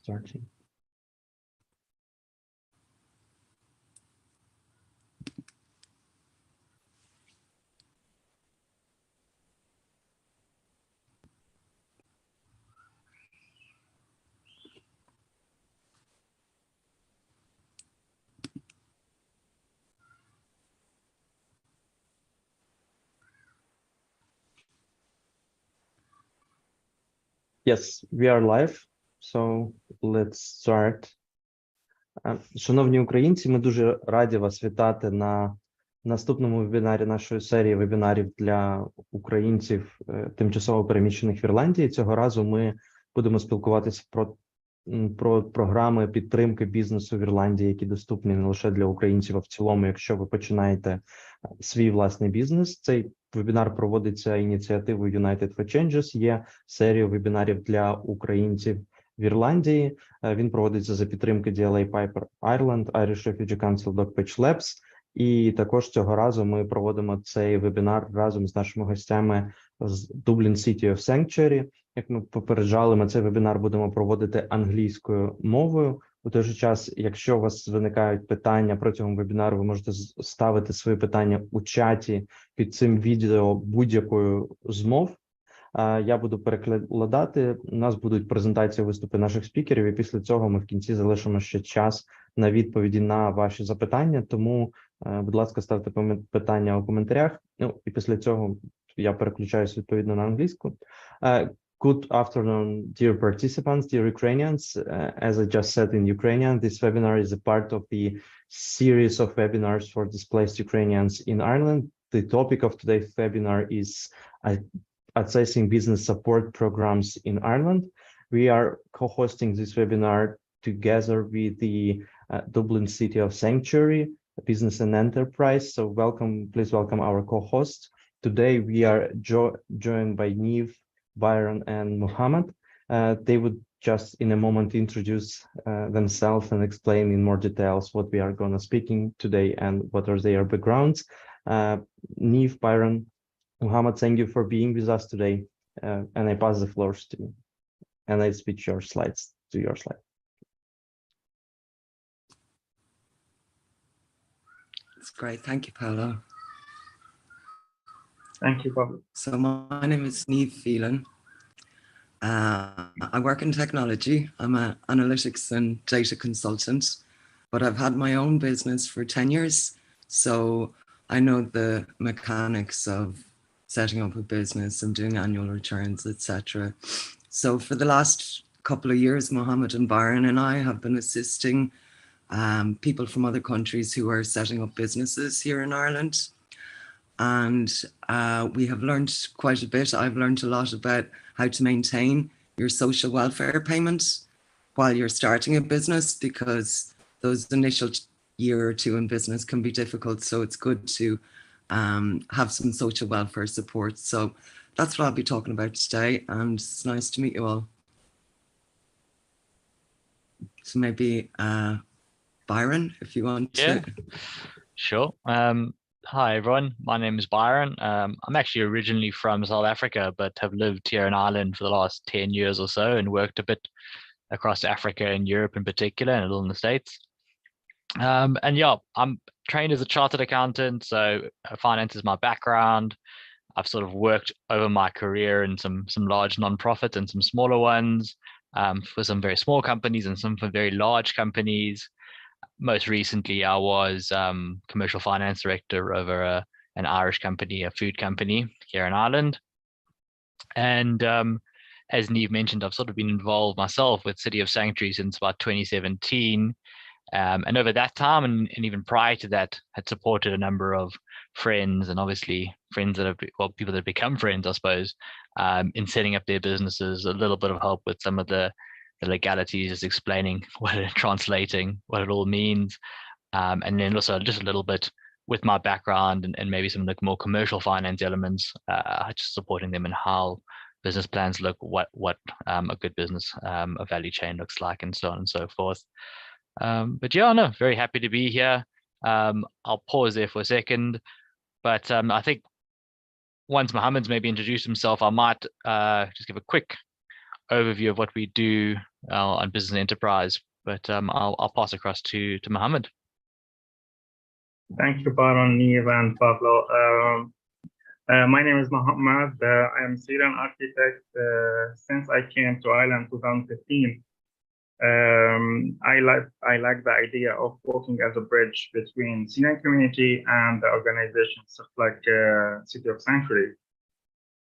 Starting. Yes, we are live, so let's start. Шановні українці, ми дуже раді вас вітати на наступному вебінарі нашої серії вебінарів для українців, тимчасово переміщених в Ірландії. Цього разу ми будемо спілкуватися про програми підтримки бізнесу в Ірландії, які доступні не лише для українців, а в цілому, якщо ви починаєте свій власний бізнес. Цей вебінар проводиться ініціативою United for Changes, є серією вебінарів для українців в Ірландії. Він проводиться за підтримки DLA Piper Ireland, Irish Refugee Council, DocPatch Labs. І також цього разу ми проводимо цей вебінар разом з нашими гостями з Dublin City of Sanctuary. Як ми попереджали, ми цей вебінар будемо проводити англійською мовою. У той же час, якщо у вас виникають питання протягом вебінару, ви можете ставити свої питання у чаті під цим відео будь-якою з мов. Я буду перекладати, у нас будуть презентації, виступи наших спікерів, і після цього ми в кінці залишимо ще час на відповіді на ваші запитання. Тому, будь ласка, ставте питання у коментарях. Ну, і після цього я переключаюсь відповідно на англійську. Good afternoon, dear participants, dear Ukrainians. As I just said in Ukrainian, this webinar is a part of the series of webinars for displaced Ukrainians in Ireland. The topic of today's webinar is assessing business support programs in Ireland. We are co-hosting this webinar together with the Dublin City of Sanctuary, Business and Enterprise. So please welcome our co-hosts. Today we are joined by Niamh, Byron, and Muhammad. They would just in a moment introduce themselves and explain in more details what we are going to speaking today and what are their backgrounds. Niamh, Byron, Muhammad, thank you for being with us today. And I pass the floors to you. And I switch your slides to your slide. That's great. Thank you, Paolo. Thank you, Paolo. So my name is Niamh Phelan. I work in technology. I'm an analytics and data consultant, but I've had my own business for 10 years. So I know the mechanics of setting up a business and doing annual returns, etc. So for the last couple of years, Mohammed and Byron and I have been assisting people from other countries who are setting up businesses here in Ireland. And we have learned quite a bit. I've learned a lot about how to maintain your social welfare payments while you're starting a business, because those initial year or two in business can be difficult. So it's good to have some social welfare support. So that's what I'll be talking about today, and it's nice to meet you all. So maybe Byron, if you want to. Sure. Hi everyone, my name is Byron. I'm actually originally from South Africa, but have lived here in Ireland for the last 10 years or so and worked a bit across Africa and Europe in particular and a little in the States. And yeah, I'm trained as a chartered accountant, so finance is my background. I've sort of worked over my career in some large non-profits and some smaller ones, for some very small companies and some for very large companies. Most recently, I was commercial finance director over an Irish company, a food company here in Ireland. And as Niamh mentioned, I've sort of been involved myself with City of Sanctuary since about 2017. And over that time, and even prior to that, had supported a number of friends, and obviously friends that have, well, people that have become friends, I suppose, in setting up their businesses, a little bit of help with some of the legalities, just explaining translating what it all means. And then also just a little bit with my background and maybe some of the more commercial finance elements, just supporting them in how business plans look, what a good business, a value chain looks like, and so on and so forth. But yeah, no, very happy to be here. I'll pause there for a second, but I think once Mohammed's maybe introduced himself, I might just give a quick overview of what we do on business and enterprise. But I'll pass across to Mohammed. Thank you, Baron, Neve, and Pablo. My name is Mohammed. I am a Syrian architect. Since I came to Ireland in 2015, I like the idea of working as a bridge between Syrian community and the organizations such like City of Sanctuary.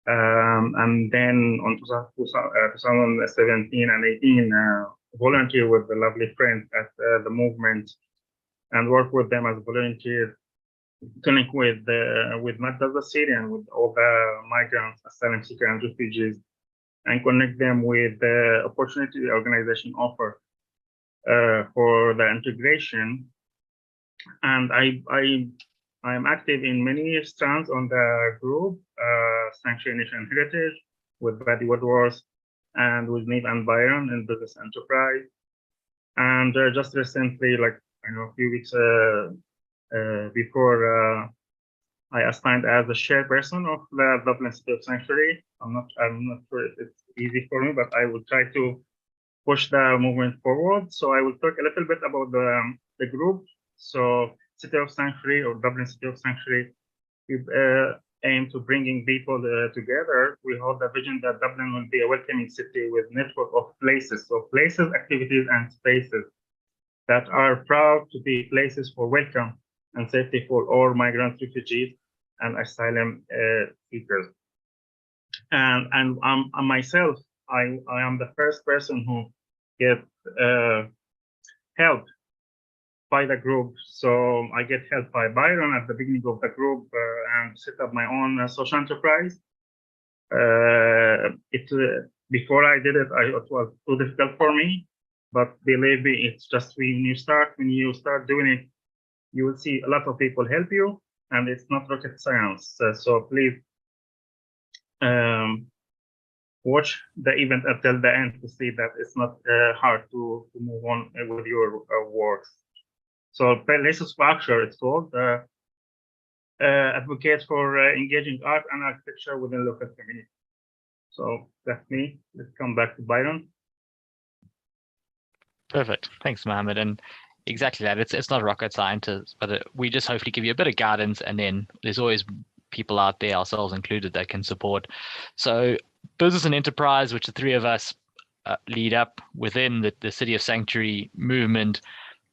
And then on 2017 and 18, volunteer with the lovely friends at the movement and work with them as a volunteer to link with not just the Syrian, with all the migrants, asylum seekers, and refugees, and connect them with the opportunity the organization offer for the integration. And I am active in many strands on the group, Sanctuary Nation Heritage, with Betty Woodworth, and with Neve and Byron in Business Enterprise. And just recently, like a few weeks before, I assigned as a chairperson of the Dublin City of Sanctuary. I'm not sure if it's easy for me, but I will try to push the movement forward. So I will talk a little bit about the group. So City of Sanctuary, or Dublin City of Sanctuary, we aim to bringing people together. We hold the vision that Dublin will be a welcoming city with network of places. So places, activities, and spaces that are proud to be places for welcome and safety for all migrants, refugees, and asylum seekers. And myself, I am the first person who get help by the group. So I get help by Byron at the beginning of the group and set up my own social enterprise. Before I did it, it was too difficult for me. But believe me, it's just when you start doing it, you will see a lot of people help you, and it's not rocket science. So please watch the event until the end to see that it's not hard to move on with your works. So Places of Action, it's called, advocates for engaging art and architecture within local community. So that's me. Let's come back to Byron. Perfect. Thanks, Mohammed. And exactly that. It's not rocket science, but we just hopefully give you a bit of guidance, and then there's always people out there, ourselves included, that can support. So business and enterprise, which the three of us lead up within the City of Sanctuary movement,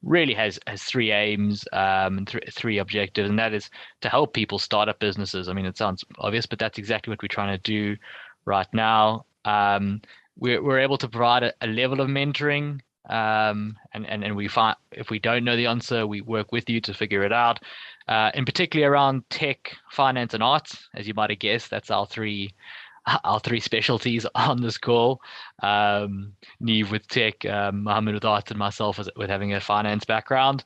really has three aims and three objectives, and that is to help people start up businesses. I mean, it sounds obvious, but that's exactly what we're trying to do right now. We're able to provide a level of mentoring, and we find if we don't know the answer, we work with you to figure it out. In particular around tech, finance, and arts, as you might have guessed, that's our three specialties on this call. Neve with tech, Mohammed with arts, and myself with having a finance background.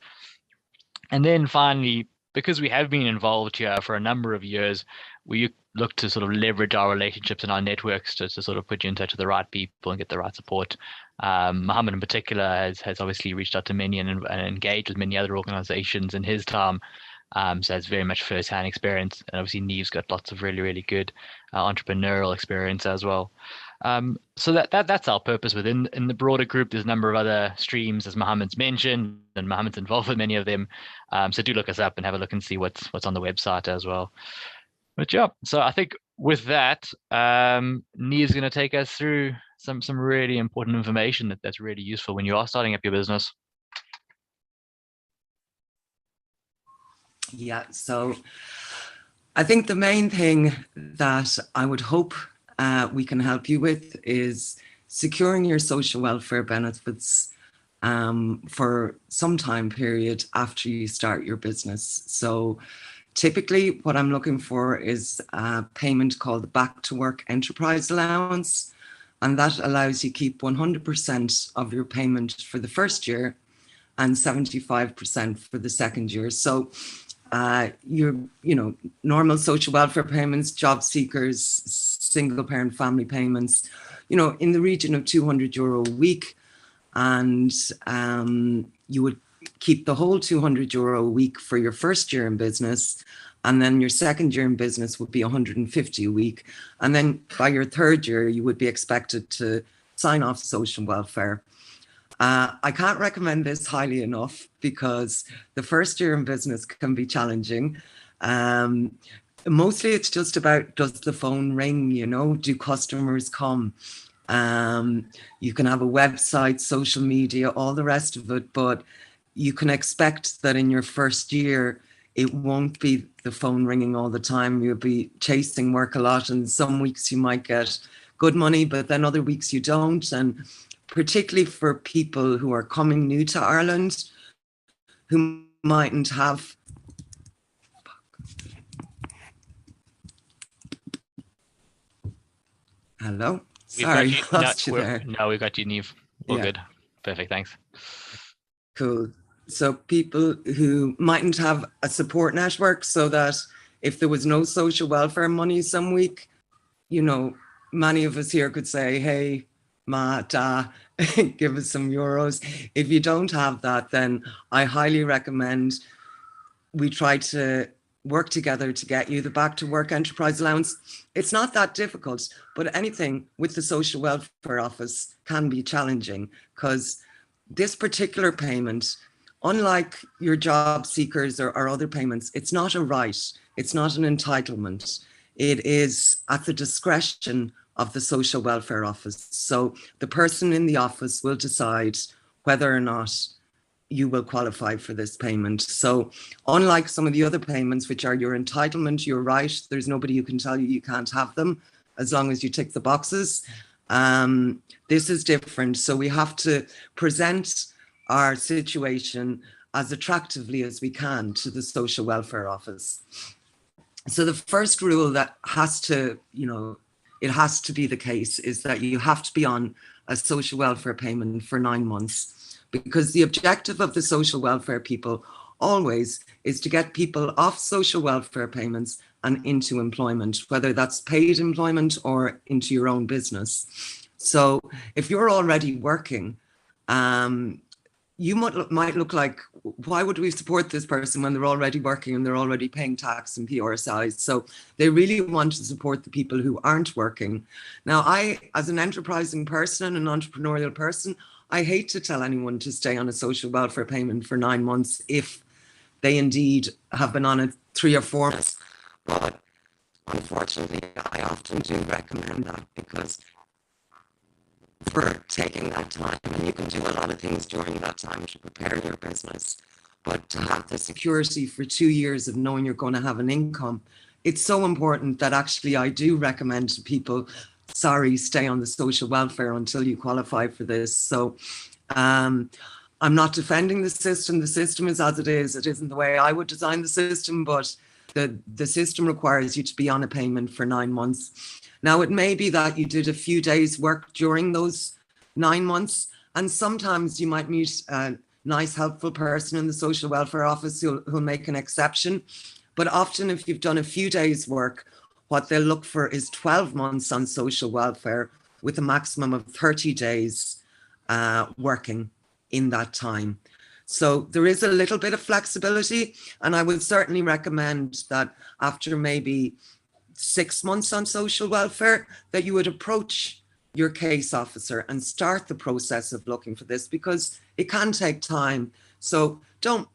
And then finally, because we have been involved here for a number of years, we look to sort of leverage our relationships and our networks to sort of put you in touch with the right people and get the right support. Mohammed in particular has obviously reached out to many and engaged with many other organizations in his time. So has very much first-hand experience, and obviously Neve's got lots of really, really good entrepreneurial experience as well. So that's our purpose within the broader group. There's a number of other streams, as Mohammed's mentioned, and Mohammed's involved with many of them. So do look us up and have a look and see what's on the website as well. But yeah, so I think with that, Neve's going to take us through some really important information that's really useful when you are starting up your business. Yeah, so I think the main thing that I would hope we can help you with is securing your social welfare benefits for some time period after you start your business. So typically what I'm looking for is a payment called the Back to Work Enterprise Allowance, and that allows you to keep 100% of your payment for the first year and 75% for the second year. So your normal social welfare payments, job seekers, single parent family payments, in the region of €200 a week, and you would keep the whole €200 a week for your first year in business, and then your second year in business would be 150 a week, and then by your third year you would be expected to sign off social welfare. I can't recommend this highly enough because the first year in business can be challenging. Mostly it's just about, does the phone ring, you know, do customers come? You can have a website, social media, all the rest of it, but you can expect that in your first year, it won't be the phone ringing all the time. You'll be chasing work a lot, and some weeks you might get good money, but then other weeks you don't. And particularly for people who are coming new to Ireland, who mightn't have Hello? Sorry, lost you there. No, we got you, Niamh. All good. Perfect, thanks. Cool. So people who mightn't have a support network, so that if there was no social welfare money some week, you know, many of us here could say, hey, ma, da, give us some euros. If you don't have that, then I highly recommend we try to work together to get you the back to work enterprise allowance. It's not that difficult, but anything with the social welfare office can be challenging, because this particular payment, unlike your job seekers or other payments, it's not a right, it's not an entitlement. It is at the discretion of the social welfare office. So the person in the office will decide whether or not you will qualify for this payment. So unlike some of the other payments, which are your entitlement, your right, there's nobody who can tell you you can't have them as long as you tick the boxes. This is different. So we have to present our situation as attractively as we can to the social welfare office. So the first rule that has to, you know, it has to be the case is that you have to be on a social welfare payment for 9 months, because the objective of the social welfare people always is to get people off social welfare payments and into employment, whether that's paid employment or into your own business. So if you're already working, you might look like, why would we support this person when they're already working and they're already paying tax and PRSIs? So they really want to support the people who aren't working. Now, I, as an enterprising person, an entrepreneurial person, I hate to tell anyone to stay on a social welfare payment for 9 months if they indeed have been on it 3 or 4 months. But unfortunately, I often do recommend that, because for taking that time, and you can do a lot of things during that time to prepare your business, but to have the security for 2 years of knowing you're going to have an income, it's so important that actually I do recommend to people, sorry, stay on the social welfare until you qualify for this. So I'm not defending the system. The system is as it is. It isn't the way I would design the system, but the system requires you to be on a payment for 9 months. Now, it may be that you did a few days work during those 9 months, and sometimes you might meet a nice, helpful person in the social welfare office who'll make an exception. But often, if you've done a few days work, what they'll look for is 12 months on social welfare with a maximum of 30 days working in that time. So there is a little bit of flexibility, and I would certainly recommend that after maybe 6 months on social welfare, that you would approach your case officer and start the process of looking for this, because it can take time. So don't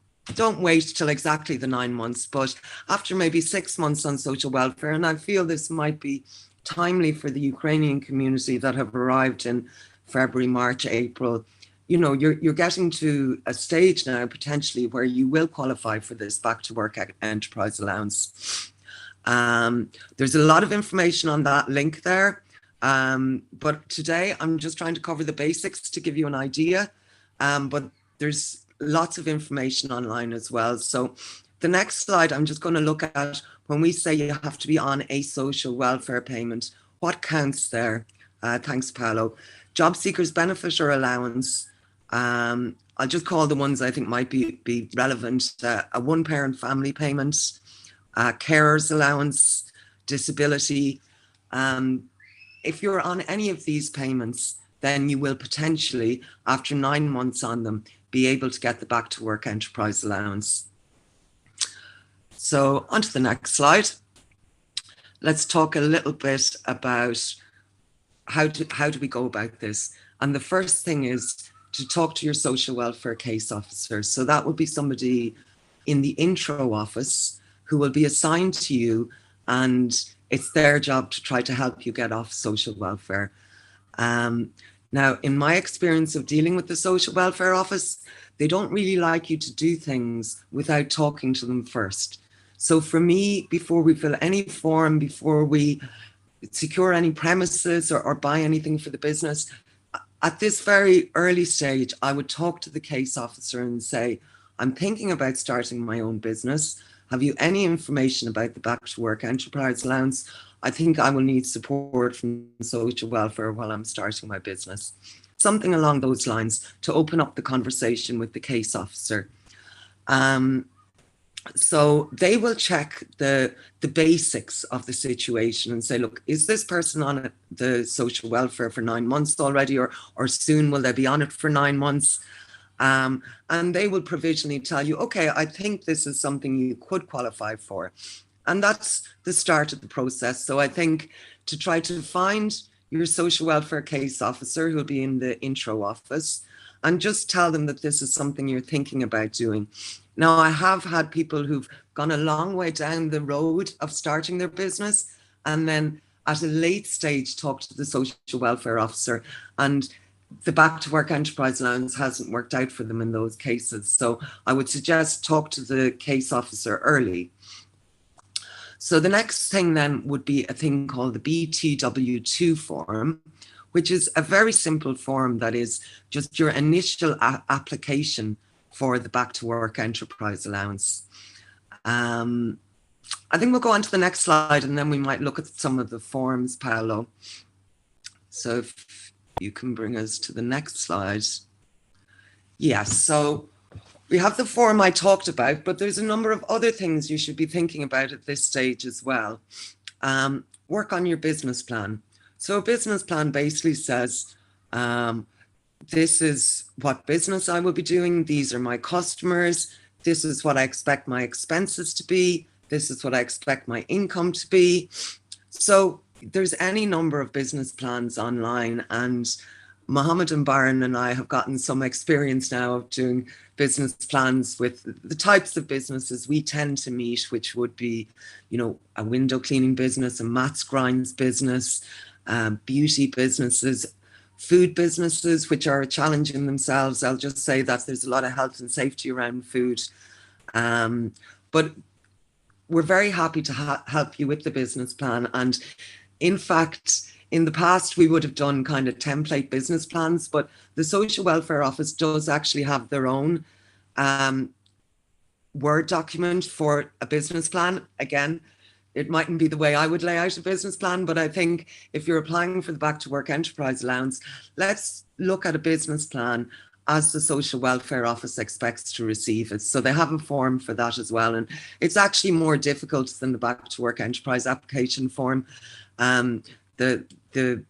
wait till exactly the 9 months, but after maybe 6 months on social welfare, and I feel this might be timely for the Ukrainian community that have arrived in February, March, April, you know, you're getting to a stage now potentially where you will qualify for this back to work enterprise allowance. There's a lot of information on that link there, but today I'm just trying to cover the basics to give you an idea, but there's lots of information online as well. So the next slide, I'm just going to look at when we say you have to be on a social welfare payment, what counts there? Thanks, Paolo. Job seekers benefit or allowance. I'll just call the ones I think might be relevant. A one-parent family payment, carers allowance, disability. If you're on any of these payments, then you will potentially, after 9 months on them, be able to get the back to work enterprise allowance. So on to the next slide. Let's talk a little bit about how do we go about this? And the first thing is to talk to your social welfare case officer. So that will be somebody in the intro office who will be assigned to you, and it's their job to try to help you get off social welfare. Now, in my experience of dealing with the social welfare office, they don't really like you to do things without talking to them first. So for me, before we fill any form, before we secure any premises or buy anything for the business, at this very early stage, I would talk to the case officer and say, I'm thinking about starting my own business. Have you any information about the Back to Work Enterprise Allowance? I think I will need support from social welfare while I'm starting my business. Something along those lines to open up the conversation with the case officer. So they will check the basics of the situation and say, look, is this person on the social welfare for 9 months already, or soon will they be on it for 9 months? And they will provisionally tell you, okay, I think this is something you could qualify for. And that's the start of the process. So I think to try to find your social welfare case officer who'll be in the intro office and just tell them that this is something you're thinking about doing. Now, I have had people who've gone a long way down the road of starting their business and then at a late stage talk to the social welfare officer, and the Back to Work Enterprise Allowance hasn't worked out for them in those cases. So I would suggest talk to the case officer early. So the next thing then would be a thing called the BTW2 form, which is a very simple form that is just your initial application for the Back to Work Enterprise Allowance. I think we'll go on to the next slide and then we might look at some of the forms, Paolo. So if you can bring us to the next slide. Yes, so we have the form I talked about, but there's a number of other things you should be thinking about at this stage as well. Work on your business plan. So a business plan basically says, this is what business I will be doing. These are my customers. This is what I expect my expenses to be. This is what I expect my income to be. So there's any number of business plans online, and Mohammed and Byron and I have gotten some experience now of doing business plans with the types of businesses we tend to meet, which would be, you know, a window cleaning business, a mats grinds business, beauty businesses, food businesses, which are challenging themselves. I'll just say that there's a lot of health and safety around food. But we're very happy to help you with the business plan. And in fact, in the past, we would have done kind of template business plans, but the Social Welfare Office does actually have their own Word document for a business plan. Again, it mightn't be the way I would lay out a business plan, but I think if you're applying for the Back to Work Enterprise Allowance, let's look at a business plan as the Social Welfare Office expects to receive it. So they have a form for that as well. And it's actually more difficult than the Back to Work Enterprise application form. The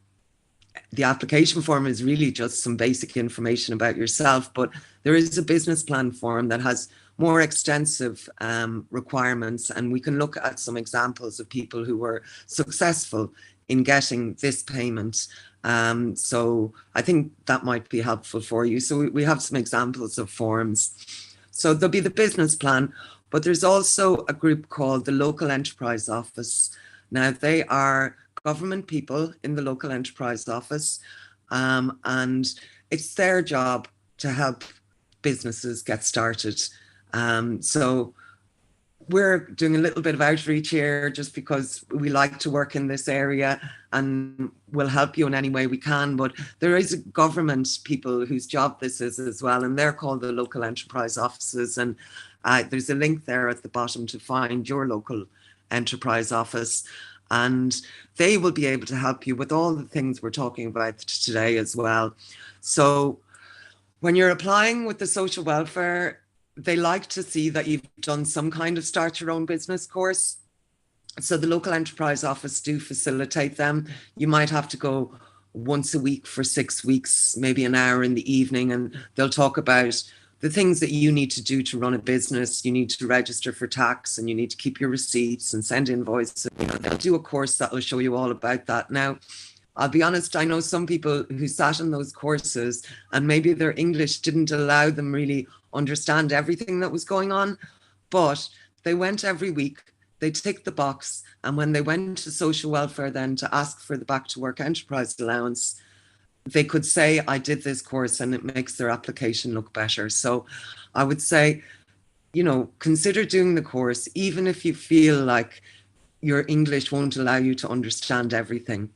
application form is really just some basic information about yourself, but there is a business plan form that has more extensive requirements, and we can look at some examples of people who were successful in getting this payment. So I think that might be helpful for you. So we have some examples of forms. So there'll be the business plan, but there's also a group called the Local Enterprise Office. Now, they are government people in the Local Enterprise Office, and it's their job to help businesses get started. So we're doing a little bit of outreach here just because we like to work in this area and we'll help you in any way we can. But there is government people whose job this is as well, and they're called the Local Enterprise Offices. And there's a link there at the bottom to find your local enterprise office. And they will be able to help you with all the things we're talking about today as well. So when you're applying with the social welfare, they like to see that you've done some kind of start your own business course. So the Local Enterprise Office do facilitate them. You might have to go once a week for 6 weeks, maybe an hour in the evening, and they'll talk about the things that you need to do to run a business. You need to register for tax, and you need to keep your receipts and send invoices. You know, they'll do a course that will show you all about that. Now, I'll be honest, I know some people who sat in those courses and maybe their English didn't allow them really understand everything that was going on, but they went every week, they ticked the box, and when they went to social welfare then to ask for the back to work enterprise allowance, they could say, I did this course, and it makes their application look better. So I would say, you know, consider doing the course, even if you feel like your English won't allow you to understand everything.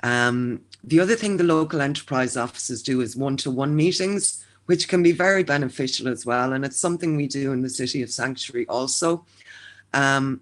The other thing the local enterprise offices do is one-to-one meetings, which can be very beneficial as well. And it's something we do in the City of Sanctuary also. And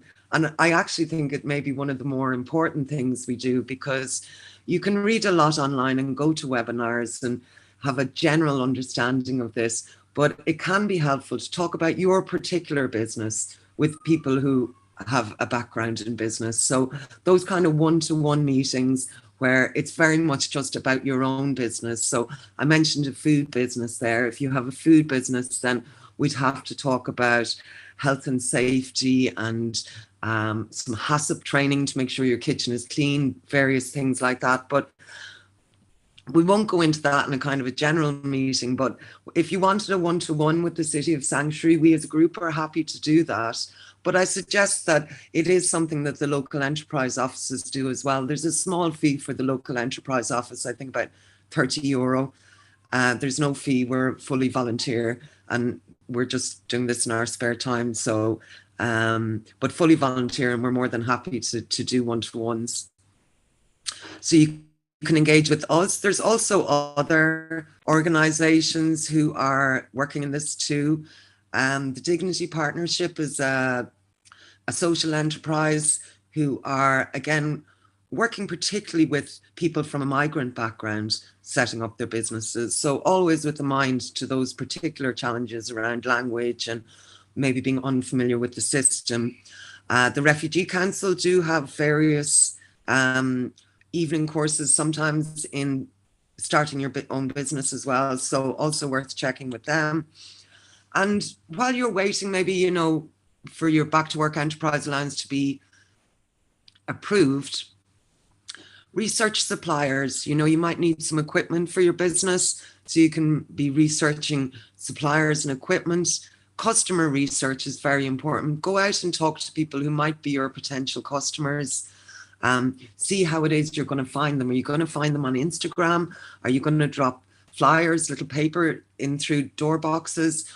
I actually think it may be one of the more important things we do, because you can read a lot online and go to webinars and have a general understanding of this, but it can be helpful to talk about your particular business with people who have a background in business. So those kind of one-to-one meetings where it's very much just about your own business. So I mentioned a food business there. If you have a food business, then we'd have to talk about health and safety and some HACCP training to make sure your kitchen is clean, various things like that. But we won't go into that in a kind of a general meeting. But if you wanted a one-to-one with the City of Sanctuary, we as a group are happy to do that. But I suggest that it is something that the local enterprise offices do as well. There's a small fee for the local enterprise office, I think about €30. There's no fee, we're fully volunteer, and we're just doing this in our spare time. So, but fully volunteer, and we're more than happy to do one-to-ones. So you can engage with us. There's also other organizations who are working in this too. The Dignity Partnership is a social enterprise who are, again, working particularly with people from a migrant background, setting up their businesses. So always with a mind to those particular challenges around language and maybe being unfamiliar with the system. The Refugee Council do have various evening courses, sometimes in starting your own business as well. So also worth checking with them. And while you're waiting, maybe, you know, for your back to work enterprise allowance to be approved, research suppliers. You know, you might need some equipment for your business, so you can be researching suppliers and equipment. Customer research is very important. Go out and talk to people who might be your potential customers. See how it is you're going to find them. Are you going to find them on Instagram? Are you going to drop flyers, little paper in through door boxes?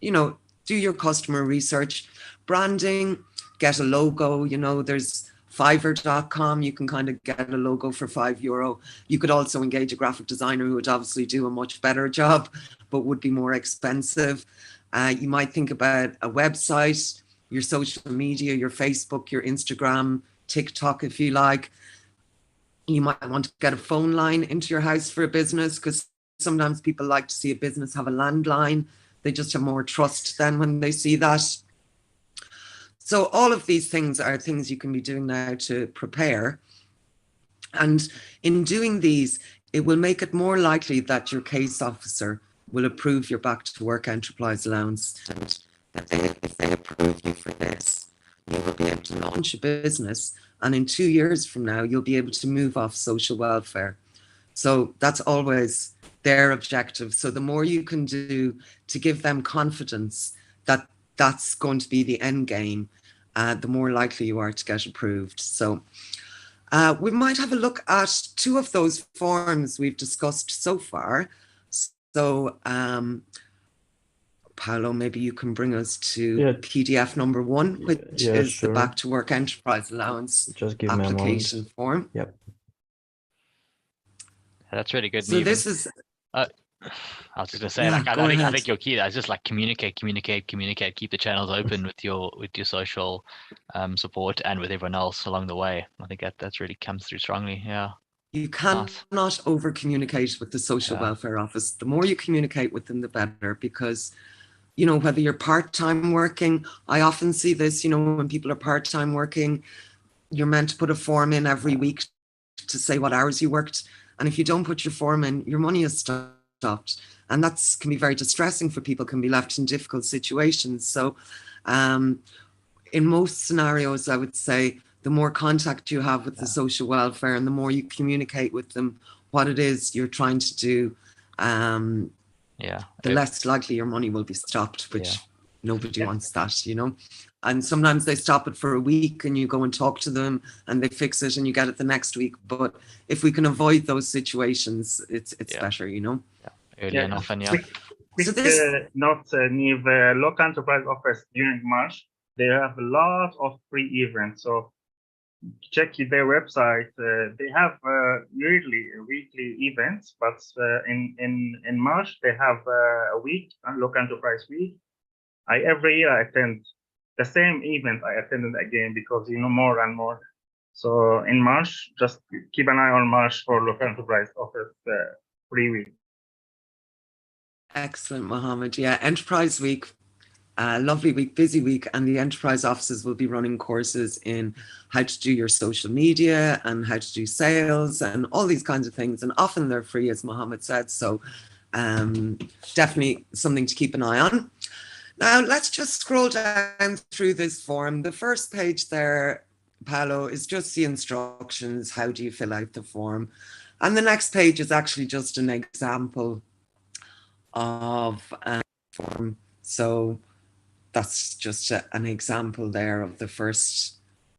You know, do your customer research. Branding, get a logo. You know, there's Fiverr.com, you can kind of get a logo for €5. You could also engage a graphic designer who would obviously do a much better job, but would be more expensive. You might think about a website, your social media, your Facebook, your Instagram, TikTok, if you like. You might want to get a phone line into your house for a business, because sometimes people like to see a business have a landline. They just have more trust then when they see that. So all of these things are things you can be doing now to prepare. And in doing these, it will make it more likely that your case officer will approve your back to work enterprise allowance. And that if they approve you for this, you will be able to launch a business. And in 2 years from now, you'll be able to move off social welfare. So that's always their objective. So the more you can do to give them confidence that that's going to be the end game, the more likely you are to get approved. So we might have a look at 2 of those forms we've discussed so far. So Paolo, maybe you can bring us to PDF number 1, which is the back to work enterprise allowance application form. Yep. That's really good. So this is I was just gonna say, like, I think your key there is just like communicate, keep the channels open with your social support and with everyone else along the way. I think that's really comes through strongly. Yeah. You cannot over communicate with the social welfare office. The more you communicate with them, the better, because, you know, whether you're part-time working, I often see this, you know, when people are part-time working, you're meant to put a form in every week to say what hours you worked. And if you don't put your form in, your money is stopped. And that can be very distressing for people, can be left in difficult situations. So in most scenarios, I would say the more contact you have with the social welfare and the more you communicate with them what it is you're trying to do, the less likely your money will be stopped, which nobody wants that, you know. And sometimes they stop it for a week and you go and talk to them and they fix it and you get it the next week. But if we can avoid those situations, it's better, you know. Early enough, and not need local enterprise offers during March. They have a lot of free events. So check their website. They have yearly, weekly events, but in March they have a week, a local enterprise week. Every year I attend the same event. I attended again because you know more and more. So in March, just keep an eye on March for local enterprise offers free week. Excellent, Mohammed. Yeah, Enterprise Week, lovely week, busy week, and the enterprise offices will be running courses in how to do your social media and how to do sales and all these kinds of things. And often they're free, as Mohammed said. So definitely something to keep an eye on. Now, let's just scroll down through this form. The first page there, Paolo, is just the instructions. How do you fill out the form? And the next page is actually just an example of a form. So that's just an example there of the first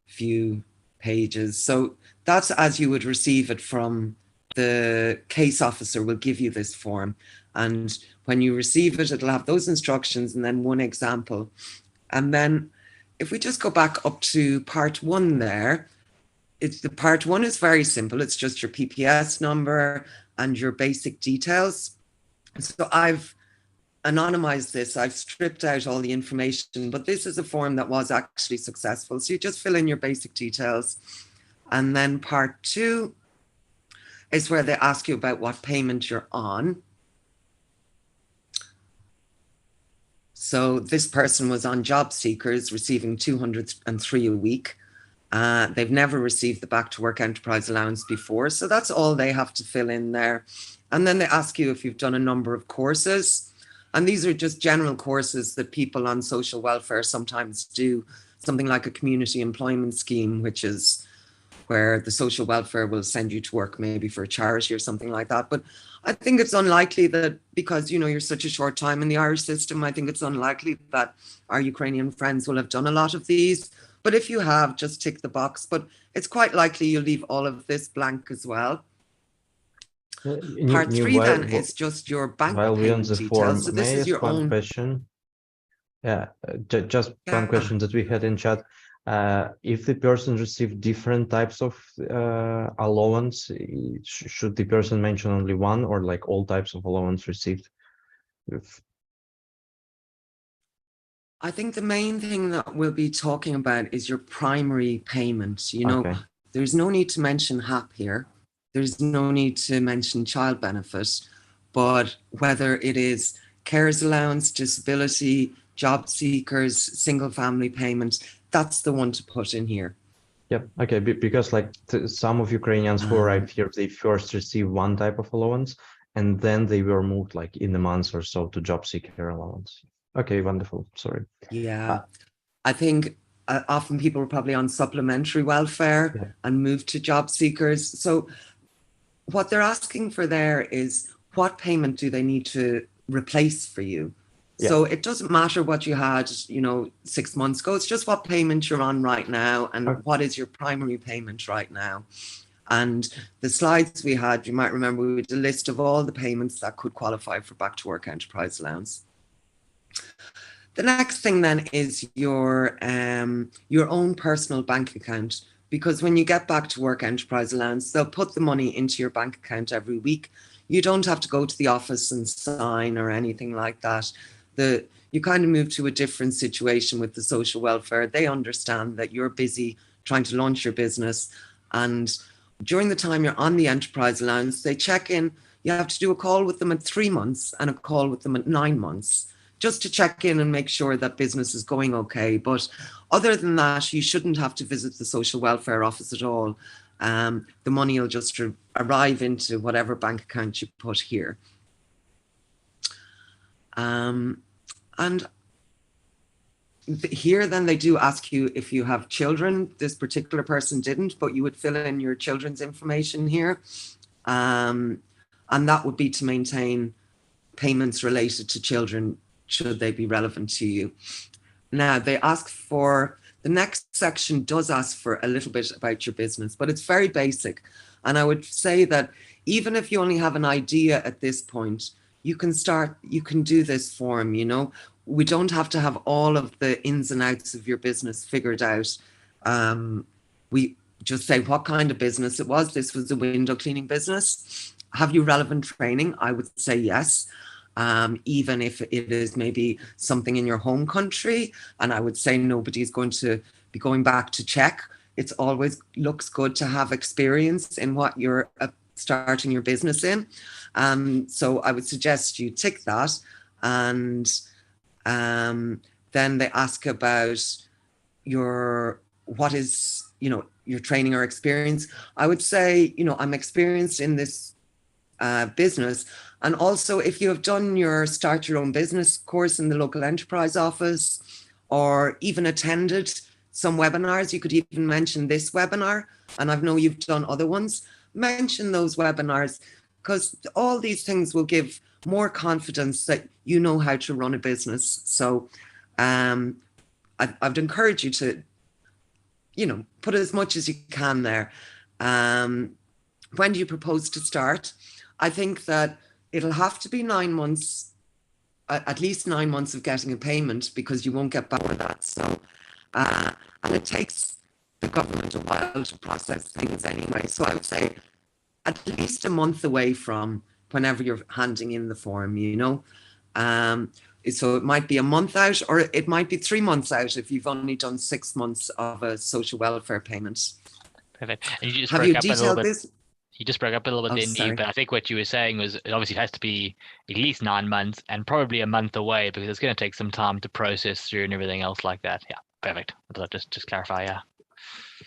few pages. So that's as you would receive it from the case officer will give you this form. And when you receive it, it'll have those instructions and then one example. And then if we just go back up to part 1 there, the part 1 is very simple. It's just your PPS number and your basic details. So I've anonymized this. I've stripped out all the information, but this is a form that was actually successful. So you just fill in your basic details. And then part 2 is where they ask you about what payment you're on. So this person was on Job Seekers, receiving 203 a week. They've never received the Back to Work Enterprise Allowance before. So that's all they have to fill in there. And then they ask you if you've done a number of courses. And these are just general courses that people on social welfare sometimes do, something like a community employment scheme, which is where the social welfare will send you to work maybe for a charity or something like that. But I think it's unlikely that because, you know, you're such a short time in the Irish system, I think it's unlikely that our Ukrainian friends will have done a lot of these. But if you have, just tick the box. But it's quite likely you'll leave all of this blank as well. Part 3 then is just your bank payment details. So this is your own question. Yeah, just one question that we had in chat. If the person received different types of allowance, should the person mention only one or like all types of allowance received? I think the main thing that we'll be talking about is your primary payment. You know, there's no need to mention HAP here. There's no need to mention child benefit, but whether it is carers allowance, disability, job seekers, single family payments, that's the one to put in here. Yep. Okay. Because like some of Ukrainians who arrived here, they first receive one type of allowance and then they were moved like in a month or so to job seeker allowance. Okay. Wonderful. Sorry. Yeah. I think often people are probably on supplementary welfare and moved to job seekers. So what they're asking for there is what payment do they need to replace for you? Yeah. So it doesn't matter what you had, you know, 6 months ago. It's just what payment you're on right now and what is your primary payment right now. And the slides we had, you might remember, we had a list of all the payments that could qualify for Back to Work Enterprise Allowance. The next thing then is your own personal bank account. Because when you get Back to Work Enterprise Allowance, they'll put the money into your bank account every week. You don't have to go to the office and sign or anything like that. You kind of move to a different situation with the social welfare. They understand that you're busy trying to launch your business. And during the time you're on the enterprise allowance, they check in. You have to do a call with them at 3 months and a call with them at 9 months, just to check in and make sure that business is going okay. But other than that, you shouldn't have to visit the social welfare office at all. The money will just arrive into whatever bank account you put here. And here then they do ask you if you have children. This particular person didn't, but you would fill in your children's information here. And that would be to maintain payments related to children, should they be relevant to you. Now, they ask for, the next section does ask for a little bit about your business, but it's very basic. And I would say that even if you only have an idea at this point, you can do this form, you know. We don't have to have all of the ins and outs of your business figured out. We just say what kind of business it was. This was a window cleaning business. Have you relevant training? I would say yes. Even if it is maybe something in your home country, and I would say nobody's going to be going back to check. It's always looks good to have experience in what you're starting your business in. So I would suggest you tick that. And then they ask about what is, you know, your training or experience. I would say, you know, I'm experienced in this business. And also, if you have done your Start Your Own Business course in the local enterprise office, or even attended some webinars, you could even mention this webinar. And I know you've done other ones. Mention those webinars, because all these things will give more confidence that you know how to run a business. So I'd encourage you to, you know, put as much as you can there. When do you propose to start? I think that it'll have to be 9 months, at least 9 months of getting a payment, because you won't get back with that. So, and it takes the government a while to process things anyway. So I would say at least a month away from whenever you're handing in the form, you know. So it might be a month out, or it might be 3 months out if you've only done 6 months of a social welfare payment. Perfect. And you just Have broke you up a little detailed bit. this? You just broke up a little bit, didn't you? But I think what you were saying was it obviously has to be at least 9 months and probably a month away, because it's going to take some time to process through and everything else like that. Yeah, perfect. I thought just clarify, yeah.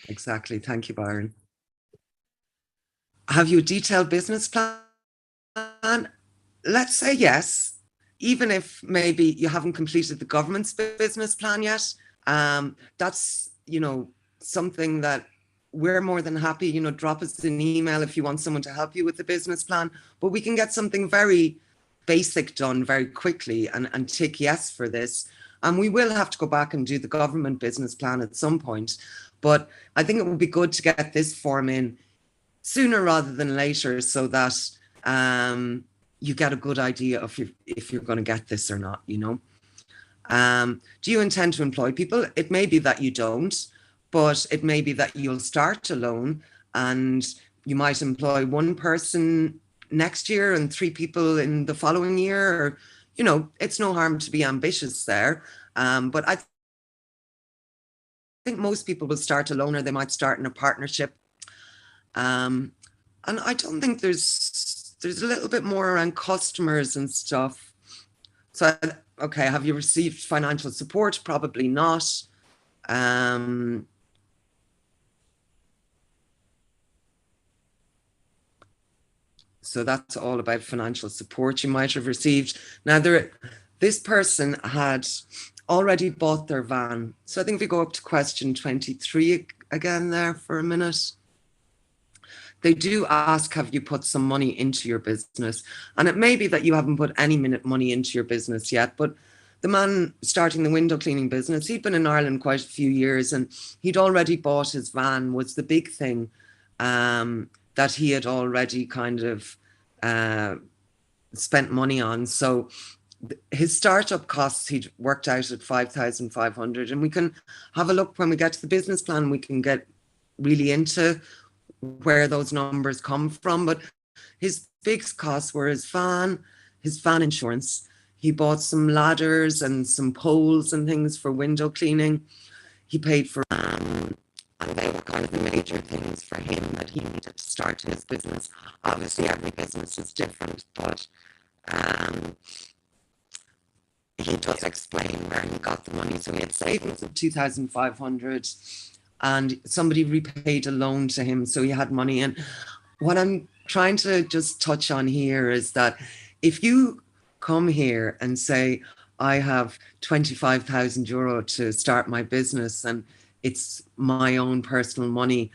Exactly. Thank you, Byron. Have you a detailed business plan? Let's say yes, even if maybe you haven't completed the government's business plan yet. That's, you know, something that we're more than happy, you know, drop us an email if you want someone to help you with the business plan, but we can get something very basic done very quickly and tick yes for this. And we will have to go back and do the government business plan at some point. But I think it would be good to get this form in sooner rather than later, so that you get a good idea of if you're going to get this or not, you know. Do you intend to employ people? It may be that you don't, but it may be that you'll start alone and you might employ 1 person next year and 3 people in the following year. Or, you know, it's no harm to be ambitious there. But I think most people will start alone, or they might start in a partnership. And I don't think there's a little bit more around customers and stuff. So, okay, have you received financial support? Probably not. So that's all about financial support you might have received. Now, this person had already bought their van. So I think if we go up to question 23 again there for a minute. They do ask, have you put some money into your business? And it may be that you haven't put any money into your business yet, but the man starting the window cleaning business, he'd been in Ireland quite a few years and he'd already bought his van, was the big thing that he had already kind of spent money on. So his startup costs, he'd worked out at 5,500, and we can have a look when we get to the business plan. We can get really into where those numbers come from, but his big costs were his van insurance. He bought some ladders and some poles and things for window cleaning. He paid for and they were kind of the major things for him that he needed to start his business. Obviously every business is different, but he does explain where he got the money. So he had savings of 2,500 and somebody repaid a loan to him, so he had money. And what I'm trying to just touch on here is that if you come here and say, I have 25,000 euro to start my business and it's my own personal money.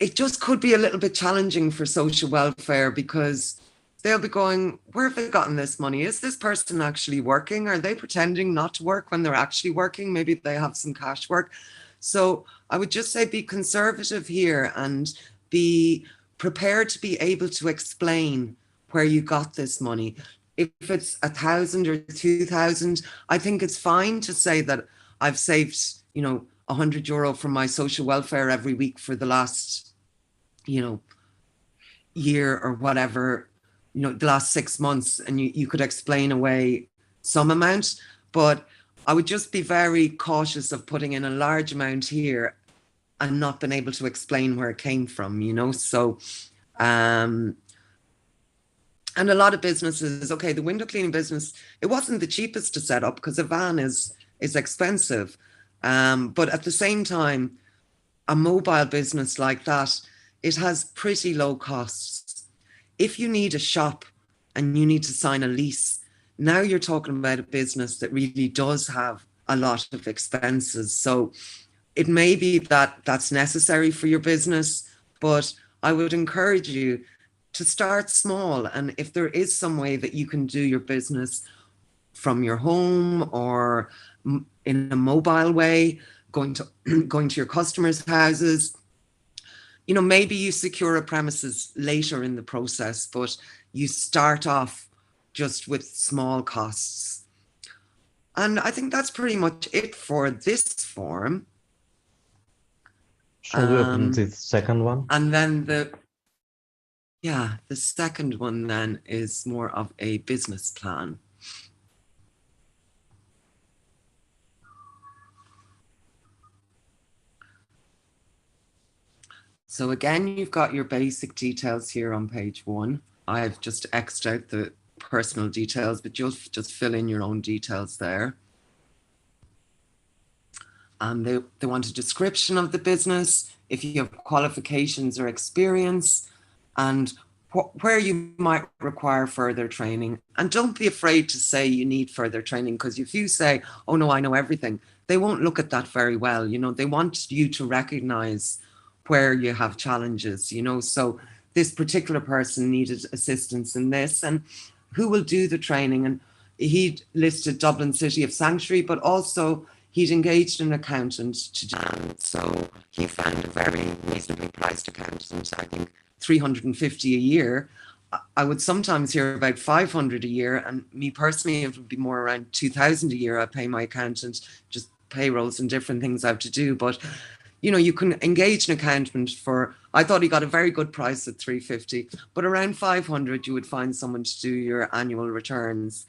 It just could be a little bit challenging for social welfare because they'll be going, where have they gotten this money? Is this person actually working? Are they pretending not to work when they're actually working? Maybe they have some cash work. So I would just say be conservative here and be prepared to be able to explain where you got this money. If it's 1,000 or 2,000, I think it's fine to say that I've saved, 100 euro from my social welfare every week for the last, year or whatever, the last 6 months, and you could explain away some amount, but I would just be very cautious of putting in a large amount here and not being able to explain where it came from, so, and a lot of businesses, okay, the window cleaning business, it wasn't the cheapest to set up because a van is expensive. But at the same time, a mobile business like that, it has pretty low costs. If you need a shop and you need to sign a lease, now you're talking about a business that really does have a lot of expenses. So it may be that that's necessary for your business, but I would encourage you to start small. And if there is some way that you can do your business from your home or in a mobile way, going to your customers' houses, maybe you secure a premises later in the process, but you start off just with small costs. And I think that's pretty much it for this form. Shall we open the second one? And then the second one then is more of a business plan. So again, you've got your basic details here on page 1. I've just X'd out the personal details, but you'll just fill in your own details there. And they want a description of the business, if you have qualifications or experience, and where you might require further training. And don't be afraid to say you need further training, because if you say, oh no, I know everything, they won't look at that very well. They want you to recognize where you have challenges, so this particular person needed assistance in this, and who will do the training. And he listed Dublin City of Sanctuary, but also he'd engaged an accountant to do it. So he found a very reasonably priced accountant, I think 350 a year. I would sometimes hear about 500 a year, and me personally, it would be more around 2,000 a year. I pay my accountant, just payrolls and different things I have to do. But you can engage an accountant for, I thought he got a very good price at 350, but around 500, you would find someone to do your annual returns.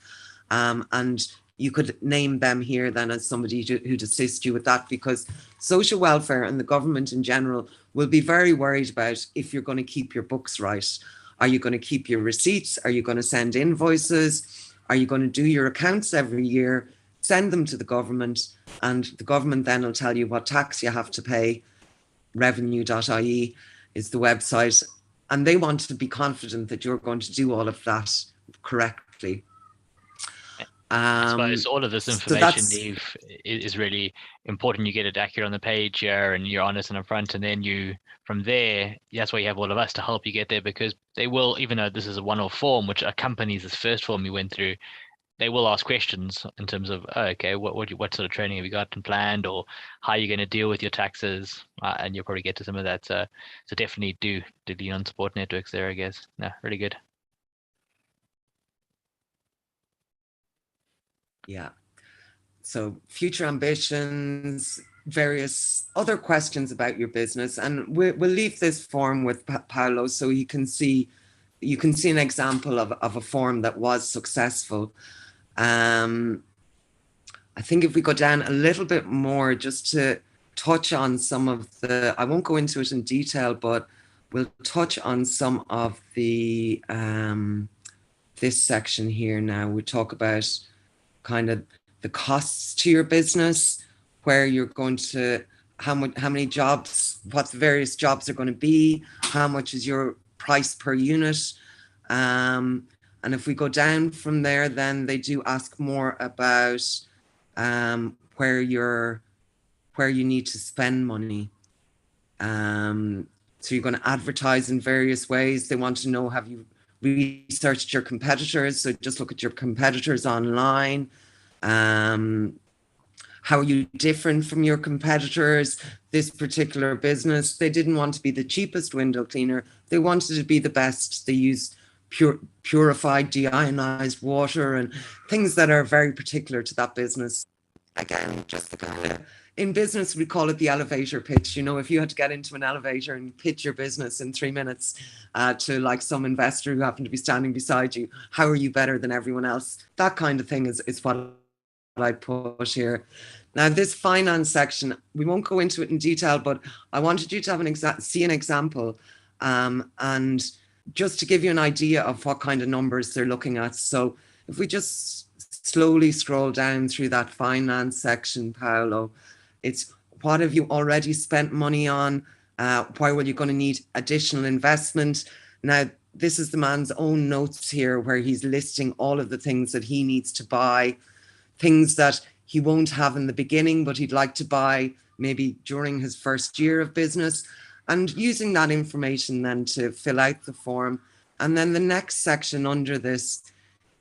And you could name them here then as somebody who'd assist you with that, because social welfare and the government in general will be very worried about if you're going to keep your books right. Are you going to keep your receipts? Are you going to send invoices? Are you going to do your accounts every year? Send them to the government, and the government then will tell you what tax you have to pay. Revenue.ie is the website, and they want to be confident that you're going to do all of that correctly. I suppose all of this information, Neve, is really important. You get it accurate on the page here, and you're honest and upfront, and then from there, that's why you have all of us to help you get there, because they will, even though this is a one-off form, which accompanies this first form you went through, they will ask questions in terms of, okay, what sort of training have you got and planned, or how are you going to deal with your taxes, and you'll probably get to some of that. So definitely do lean on support networks there, I guess. No, really good. Yeah. So future ambitions, various other questions about your business, and we'll leave this form with Paolo so you can see an example of a form that was successful. I think if we go down a little bit more, just to touch on some of I won't go into it in detail, but we'll touch on some of the, this section here now. We talk about kind of the costs to your business, where you're going to, how many jobs, what the various jobs are going to be, how much is your price per unit, And if we go down from there, then they do ask more about where you need to spend money. So you're going to advertise in various ways. They want to know, have you researched your competitors? So just look at your competitors online. How are you different from your competitors? This particular business, they didn't want to be the cheapest window cleaner. They wanted to be the best. They used purified, deionized water and things that are very particular to that business. Again, just the kind of, in business, we call it the elevator pitch. You know, if you had to get into an elevator and pitch your business in 3 minutes to like some investor who happened to be standing beside you, how are you better than everyone else? That kind of thing is what I push here. Now, this finance section, we won't go into it in detail, but I wanted you to have see an example and just to give you an idea of what kind of numbers they're looking at. So if we just slowly scroll down through that finance section, Paolo, it's what have you already spent money on? Why were you going to need additional investment? Now, this is the man's own notes here where he's listing all of the things that he needs to buy, things that he won't have in the beginning, but he'd like to buy maybe during his first year of business, and using that information then to fill out the form. And then the next section under this,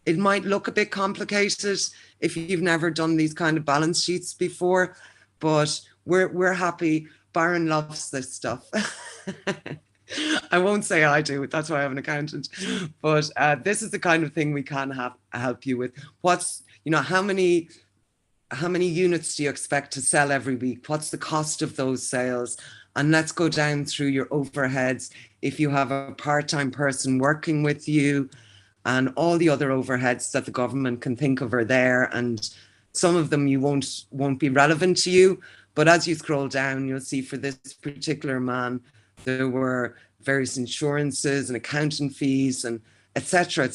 it might look a bit complicated if you've never done these kind of balance sheets before, but we're happy. Byron loves this stuff. I won't say I do, that's why I have an accountant. But this is the kind of thing we can help you with. What's, you know, how many units do you expect to sell every week? What's the cost of those sales? And let's go down through your overheads. If you have a part-time person working with you, and all the other overheads that the government can think of are there, and some of them you won't be relevant to you. But as you scroll down, you'll see for this particular man, there were various insurances and accountant fees and et cetera,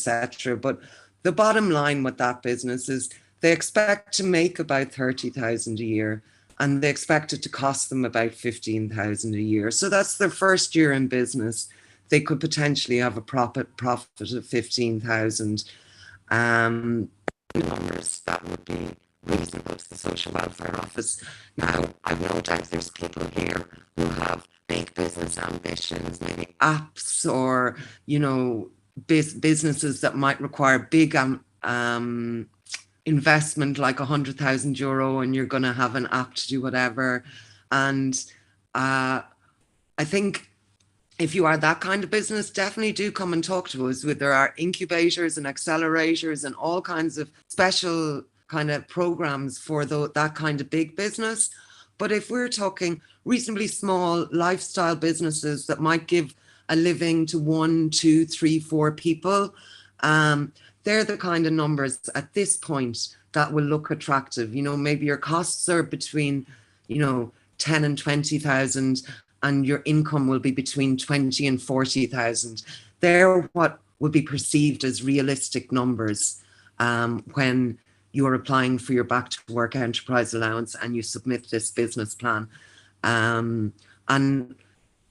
But the bottom line with that business is they expect to make about 30,000 a year, and they expect it to cost them about 15,000 a year. So that's their first year in business. They could potentially have a profit of 15,000. Numbers that would be reasonable to the social welfare office. Now, I've no doubt there's people here who have big business ambitions, maybe apps or, you know, businesses that might require big investment like €100,000, and you're going to have an app to do whatever. And I think if you are that kind of business, definitely do come and talk to us. There are incubators and accelerators and all kinds of special kind of programs for that kind of big business. But if we're talking reasonably small lifestyle businesses that might give a living to 1, 2, 3, 4 people, they're the kind of numbers at this point that will look attractive. You know, maybe your costs are between, you know, 10 and 20,000, and your income will be between 20 and 40,000. They're what will be perceived as realistic numbers when you're applying for your back to work enterprise allowance and you submit this business plan. And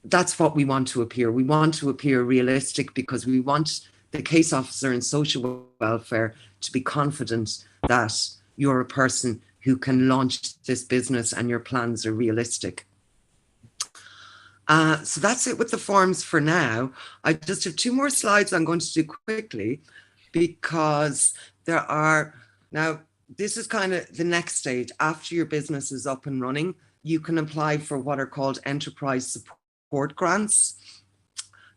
that's what we want to appear. We want to appear realistic because we want the case officer in social welfare to be confident that you're a person who can launch this business and your plans are realistic. So that's it with the forms for now. I just have 2 more slides I'm going to do quickly because there are, now this is kind of the next stage. After your business is up and running, you can apply for what are called enterprise support grants.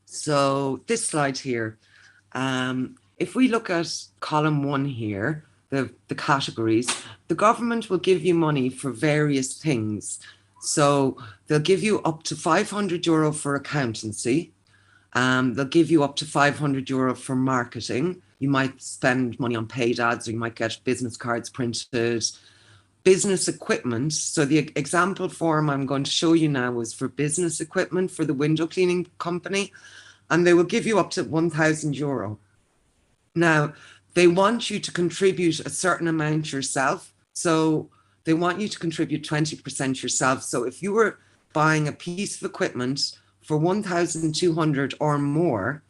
So this slide here, if we look at column 1 here, the categories, the government will give you money for various things. So they'll give you up to €500 for accountancy. They'll give you up to €500 for marketing. You might spend money on paid ads, or you might get business cards printed. Business equipment. So the example form I'm going to show you now is for business equipment for the window cleaning company. And they will give you up to €1,000. Now, they want you to contribute a certain amount yourself. So they want you to contribute 20% yourself. So if you were buying a piece of equipment for 1,200 or more,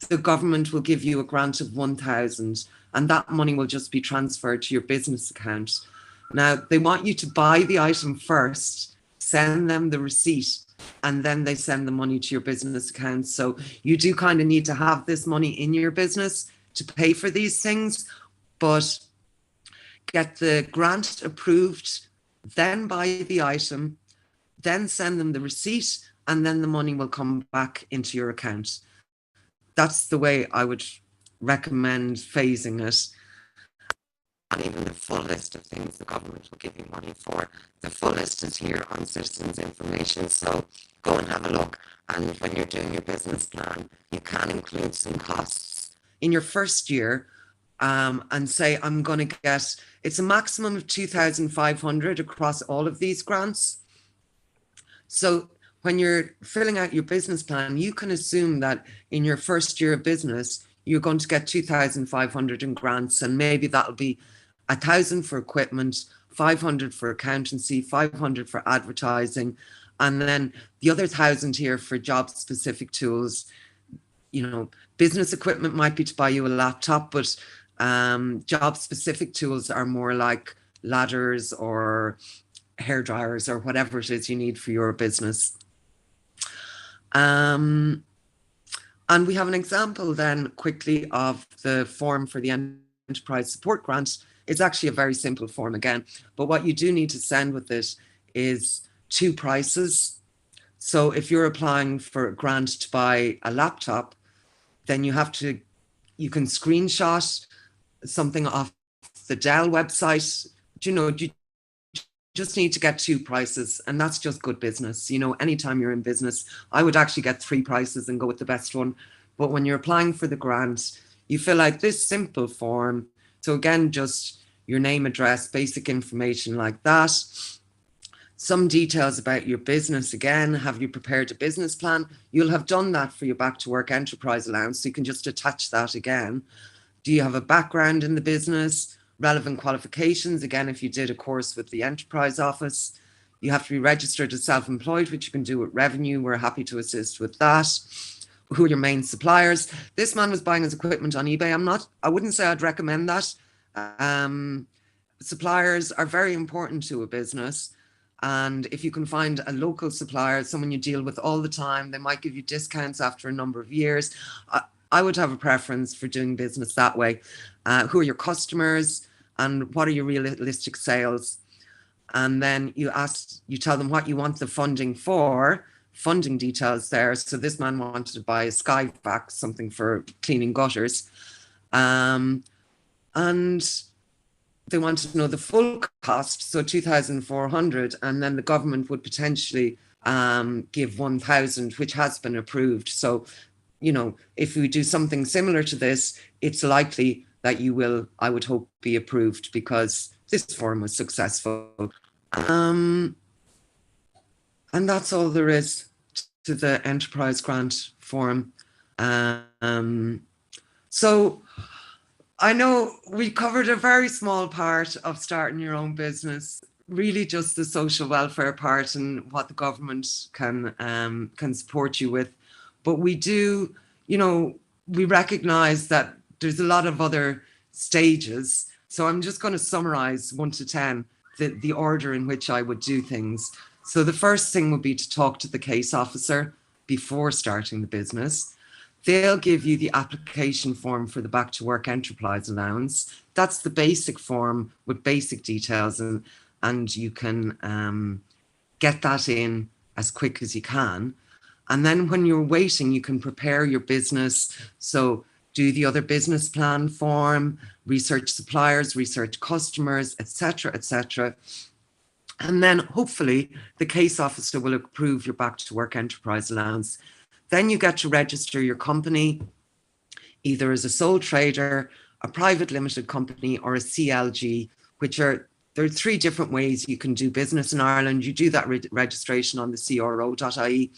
the government will give you a grant of 1,000, and that money will just be transferred to your business account. Now, they want you to buy the item first, send them the receipt, and then they send the money to your business account. So you do kind of need to have this money in your business to pay for these things, but get the grant approved, then buy the item, then send them the receipt, and then the money will come back into your account. That's the way I would recommend phasing it. And even the full list of things the government will give you money for, the full list is here on citizens information. So go and have a look. And when you're doing your business plan, you can include some costs in your first year, and say, I'm going to get, it's a maximum of 2,500 across all of these grants. So when you're filling out your business plan, you can assume that in your first year of business, you're going to get 2,500 in grants, and maybe that'll be 1,000 for equipment, 500 for accountancy, 500 for advertising, and then the other 1,000 here for job-specific tools. You know, business equipment might be to buy you a laptop, but job-specific tools are more like ladders or hair dryers or whatever it is you need for your business. And we have an example then quickly of the form for the enterprise support grant. It's actually a very simple form again, but what you do need to send with it is 2 prices. So if you're applying for a grant to buy a laptop, then you can screenshot something off the Dell website. You just need to get 2 prices, and that's just good business. Anytime you're in business, I would actually get 3 prices and go with the best one. But when you're applying for the grant, you fill out this simple form. So again, just your name, address, basic information like that. Some details about your business. Again, have you prepared a business plan? You'll have done that for your back to work enterprise allowance, so you can just attach that again. Do you have a background in the business? Relevant qualifications. Again, if you did a course with the enterprise office, you have to be registered as self-employed, which you can do with revenue. We're happy to assist with that. Who are your main suppliers? This man was buying his equipment on eBay. I wouldn't say I'd recommend that. Suppliers are very important to a business. And if you can find a local supplier, someone you deal with all the time, they might give you discounts after a number of years. I would have a preference for doing business that way. Who are your customers and what are your realistic sales? And then you tell them what you want the funding for, funding details there. So this man wanted to buy a Skyvac, something for cleaning gutters. And they wanted to know the full cost, so 2,400, and then the government would potentially give 1,000, which has been approved. So, if we do something similar to this, it's likely that you will, I would hope, be approved because this form was successful. And that's all there is to the enterprise grant form. So I know we covered a very small part of starting your own business, really just the social welfare part and what the government can support you with. But we do, we recognize that there's a lot of other stages. So I'm just going to summarize 1 to 10, the order in which I would do things. So the first thing would be to talk to the case officer before starting the business. They'll give you the application form for the back to work enterprise allowance. That's the basic form with basic details, and you can get that in as quick as you can. And then when you're waiting, you can prepare your business. So do the other business plan form, research suppliers, research customers, etc., etc. And then hopefully the case officer will approve your back to work enterprise allowance. Then you get to register your company, either as a sole trader, a private limited company, or a CLG, there are 3 different ways you can do business in Ireland. You do that registration on the cro.ie.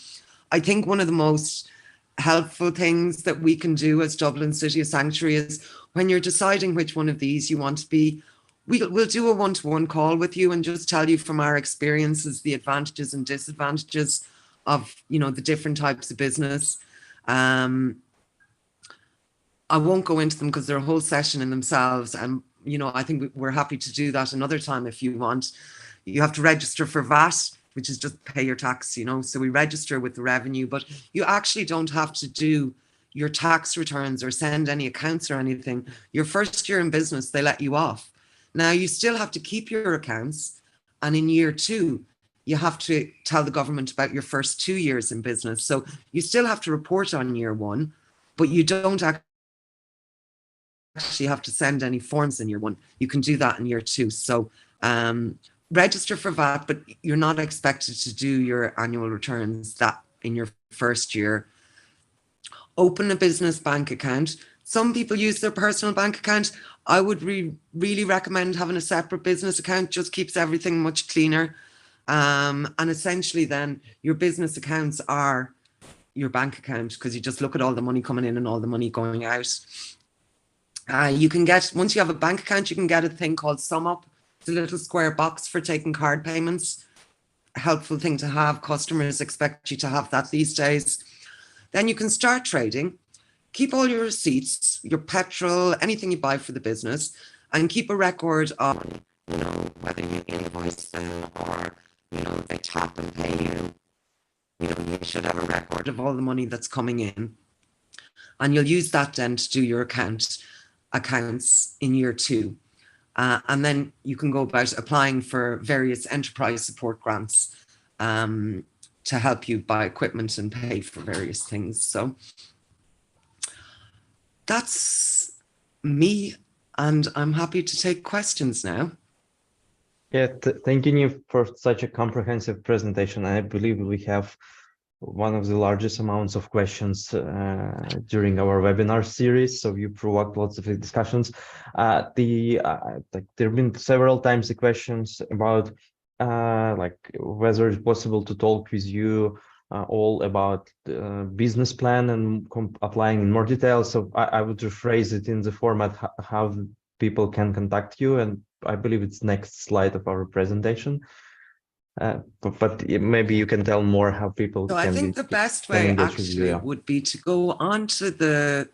I think one of the most helpful things that we can do as Dublin City Sanctuary is when you're deciding which one of these you want to be, we'll do a one-to-one call with you and just tell you from our experiences the advantages and disadvantages of the different types of business. I won't go into them because they're a whole session in themselves. And, you know, I think we're happy to do that another time if you want. You have to register for VAT, which is just pay your tax, you know. So we register with the revenue, but you actually don't have to do your tax returns or send any accounts or anything. Your first year in business, they let you off. Now, you still have to keep your accounts. And in year 2, you have to tell the government about your first 2 years in business. So you still have to report on year 1, but you don't actually have to send any forms in year 1. You can do that in year 2. So register for VAT, but you're not expected to do your annual returns that in your first year. Open a business bank account. Some people use their personal bank account. I would really recommend having a separate business account. Just keeps everything much cleaner. And essentially then your business accounts are your bank account, because you just look at all the money coming in and all the money going out. You can get, once you have a bank account, you can get a thing called Sum Up. It's a little square box for taking card payments. A helpful thing to have. Customers expect you to have that these days. Then you can start trading. Keep all your receipts, your petrol, anything you buy for the business, and keep a record on, you know, whether you invoice them or, you know, they tap and pay you. You know, you should have a record of all the money that's coming in. And you'll use that then to do your accounts in year 2. And then you can go about applying for various enterprise support grants to help you buy equipment and pay for various things. So that's me, and I'm happy to take questions now. Yeah, thank you, Niamh, for such a comprehensive presentation. I believe we have one of the largest amounts of questions during our webinar series, so you provoked lots of discussions. Like there have been several times the questions about like whether it's possible to talk with you all about business plan and applying in more detail. So I would rephrase it in the format how people can contact you, and I believe it's next slide of our presentation. But maybe you can tell more how people so can. I think the best way actually would be to go onto the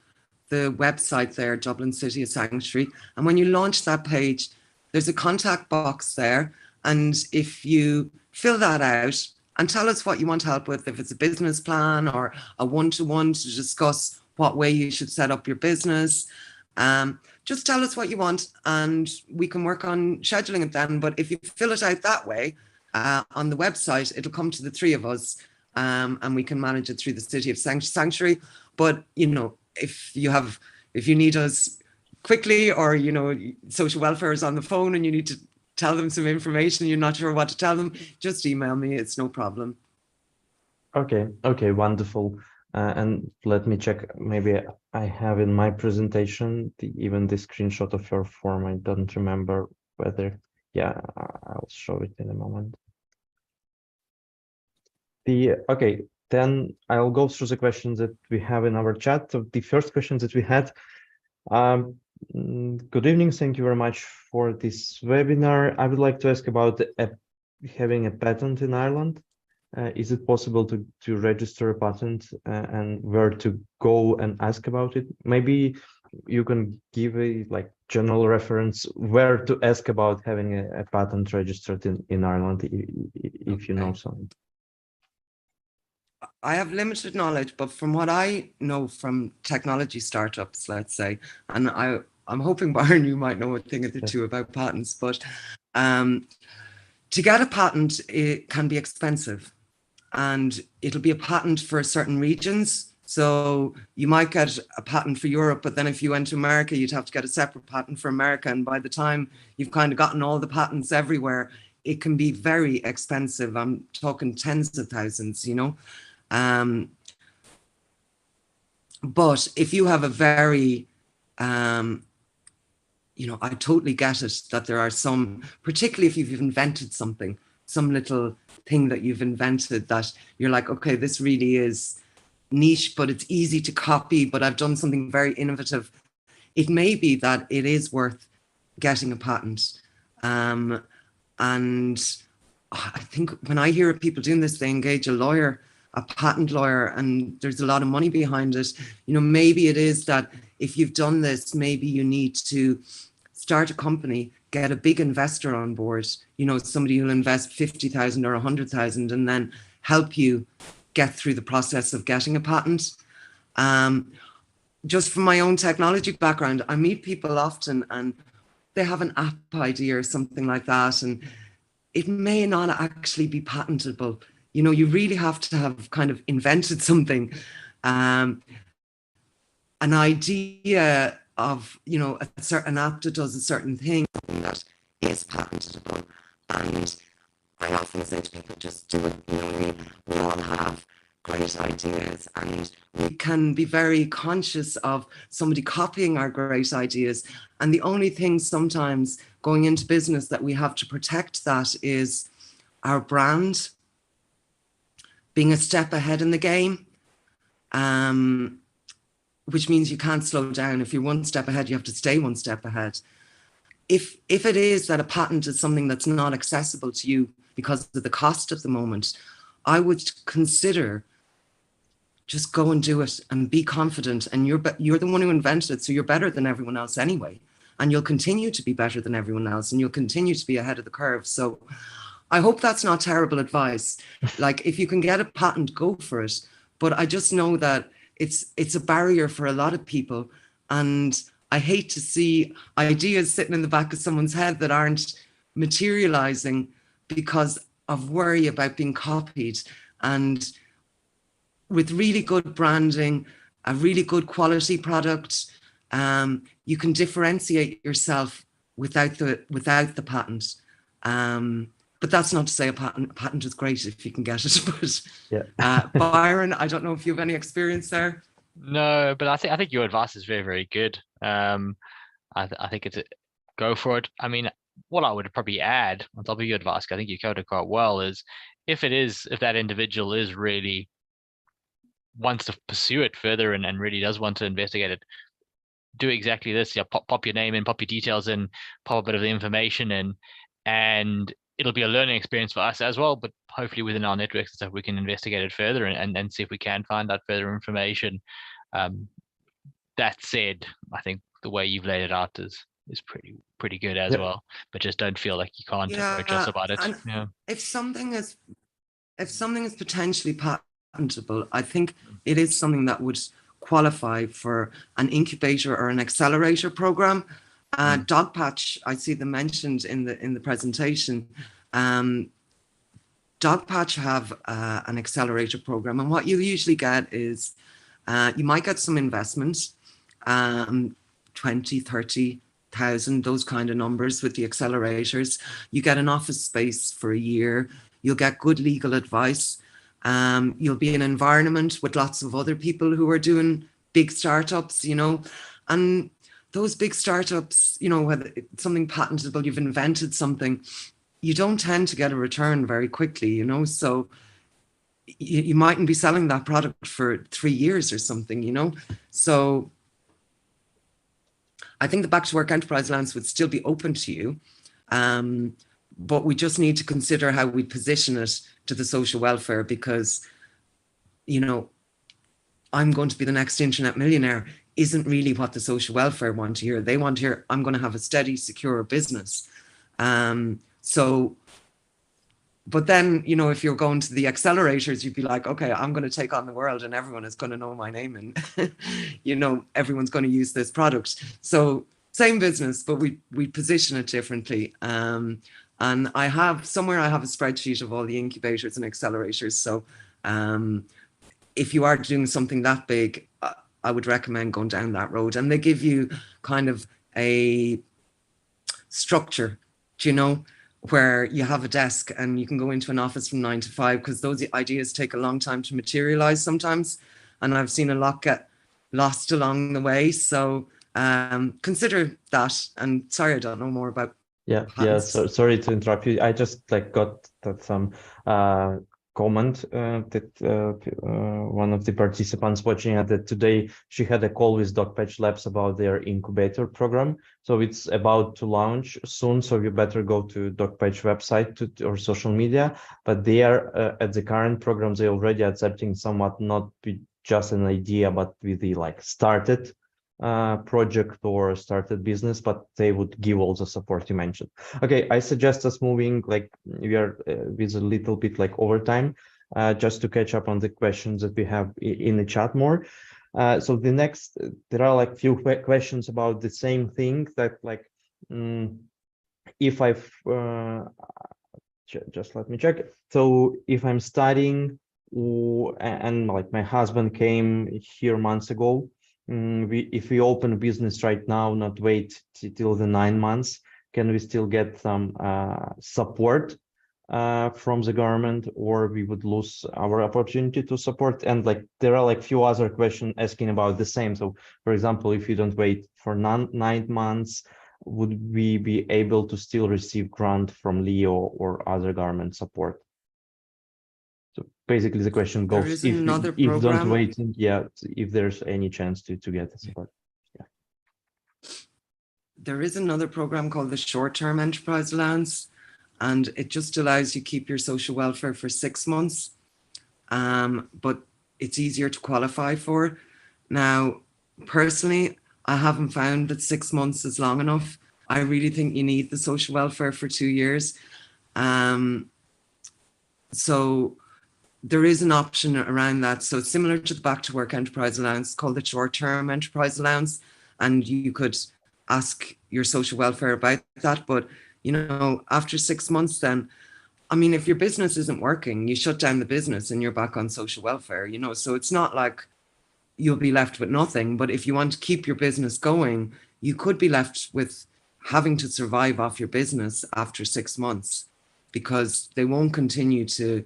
website there, Dublin City Sanctuary, and when you launch that page, there's a contact box there, and if you fill that out and tell us what you want help with, if it's a business plan or a one-to-one to discuss what way you should set up your business, just tell us what you want and we can work on scheduling it then. But if you fill it out that way on the website, it'll come to the 3 of us and we can manage it through the City of Sanctuary. But, you know, if you need us quickly, or, you know, social welfare is on the phone and you need to tell them some information and you're not sure what to tell them, just email me. It's no problem. Okay, wonderful. And let me check. Maybe I have in my presentation even the screenshot of your form. I don't remember whether. Yeah, I'll show it in a moment. Okay, then I'll go through the questions that we have in our chat. So the first questions that we had. Good evening. Thank you very much for this webinar. I would like to ask about having a patent in Ireland. Is it possible to register a patent and where to go and ask about it? Maybe you can give a general reference where to ask about having a patent registered in Ireland, if you know something. I have limited knowledge, but from what I know from technology startups, let's say, and I'm hoping, Byron, you might know a thing or two about patents, but to get a patent, it can be expensive, and it'll be a patent for certain regions. So you might get a patent for Europe, but then if you went to America, you'd have to get a separate patent for America. And by the time you've kind of gotten all the patents everywhere, it can be very expensive. I'm talking tens of thousands, you know. But if you have a very, you know, I totally get it that there are some, particularly if you've invented something, some little thing that you've invented that you're like, okay, this really is niche, but it's easy to copy, but I've done something very innovative. It may be that it is worth getting a patent. And I think when I hear of people doing this, they engage a lawyer. a patent lawyer and there's a lot of money behind it, you know, maybe it is that if you've done this, maybe you need to start a company, get a big investor on board, you know, somebody who'll invest 50,000 or 100,000 and then help you get through the process of getting a patent. Just from my own technology background, I meet people often and they have an app idea or something like that, and it may not actually be patentable. You know, you really have to have kind of invented something, an idea of, you know, a certain app that does a certain thing that is patentable. And I often say to people, just do it. You know what I mean? We all have great ideas and we can be very conscious of somebody copying our great ideas. And the only thing sometimes going into business that we have to protect that is our brand, being a step ahead in the game, which means you can't slow down. If you're one step ahead, you have to stay one step ahead. If it is that a patent is something that's not accessible to you because of the cost at the moment, I would consider just go and do it and be confident. And you're the one who invented it, so you're better than everyone else anyway. And you'll continue to be better than everyone else, and you'll continue to be ahead of the curve. So I hope that's not terrible advice. Like, if you can get a patent, go for it. But I just know that it's a barrier for a lot of people. And I hate to see ideas sitting in the back of someone's head that aren't materializing because of worry about being copied. And with really good branding, a really good quality product, you can differentiate yourself without the patent. But that's not to say a patent is great if you can get it. But yeah. Byron, I don't know if you have any experience there. No, but I think your advice is very, very good. I think it's go for it. I mean, what I would probably add on top of your advice, I think you covered it quite well, is if that individual is really wants to pursue it further and really does want to investigate it, do exactly this. Yeah, pop your name in, pop your details in, pop a bit of the information in, and it'll be a learning experience for us as well. But hopefully within our networks and stuff, we can investigate it further and see if we can find out further information. That said, I think the way you've laid it out is pretty good as well. But just don't feel like you can't approach us about it. Yeah. If something is potentially patentable, I think it is something that would qualify for an incubator or an accelerator program. Dogpatch, I see them mentioned in the presentation. Dogpatch have an accelerator program, and what you usually get is you might get some investments, 20, 30,000, those kind of numbers with the accelerators. You get an office space for a year. You'll get good legal advice. You'll be in an environment with lots of other people who are doing big startups, you know, and those big startups, you know, whether it's something patentable, you've invented something, you don't tend to get a return very quickly, you know, so you mightn't be selling that product for 3 years or something, you know. So I think the Back to Work Enterprise Alliance would still be open to you, but we just need to consider how we position it to the social welfare, because, you know, I'm going to be the next internet millionaire isn't really what the social welfare want to hear. They want to hear, I'm going to have a steady, secure business. So, but then, you know, if you're going to the accelerators, you'd be like, okay, I'm going to take on the world and everyone is going to know my name and, you know, everyone's going to use this product. So same business, but we position it differently. And I have a spreadsheet of all the incubators and accelerators. So if you are doing something that big, I would recommend going down that road. And they give you kind of a structure, you know, where you have a desk and you can go into an office from 9 to 5, because those ideas take a long time to materialize sometimes. And I've seen a lot get lost along the way. So consider that. And sorry, I don't know more about patents. So sorry to interrupt you. I just got some comment that one of the participants watching that today she had a call with DocPatch Labs about their incubator program. So it's about to launch soon. So you better go to DocPatch website or social media. But they are at the current program, they're already accepting somewhat not just an idea, but with the like started project or started business, but they would give all the support you mentioned. Okay, I suggest us moving, like we are with a little bit like overtime, just to catch up on the questions that we have in the chat more. So the next, there are like few questions about the same thing that like, if I've, just let me check. So if I'm studying and like my husband came here months ago, if we open a business right now, not wait till the 9 months, can we still get some support from the government, or we would lose our opportunity to support? And like there are like few other questions asking about the same. So for example, if you don't wait for 9 months, would we be able to still receive grant from Leo or other government support? So basically the question goes, There is if another don't program. wait, yeah, if there's any chance to get the support. Yeah. There is another program called the Short-Term Enterprise Allowance, and it just allows you keep your social welfare for 6 months, but it's easier to qualify for. Now, personally, I haven't found that 6 months is long enough. I really think you need the social welfare for 2 years. So there is an option around that. So it's similar to the Back to Work Enterprise Allowance, called the Short-Term Enterprise Allowance, and you could ask your social welfare about that. But, you know, after 6 months, then, I mean, if your business isn't working, you shut down the business and you're back on social welfare, you know, so it's not like you'll be left with nothing. But if you want to keep your business going, you could be left with having to survive off your business after 6 months, because they won't continue to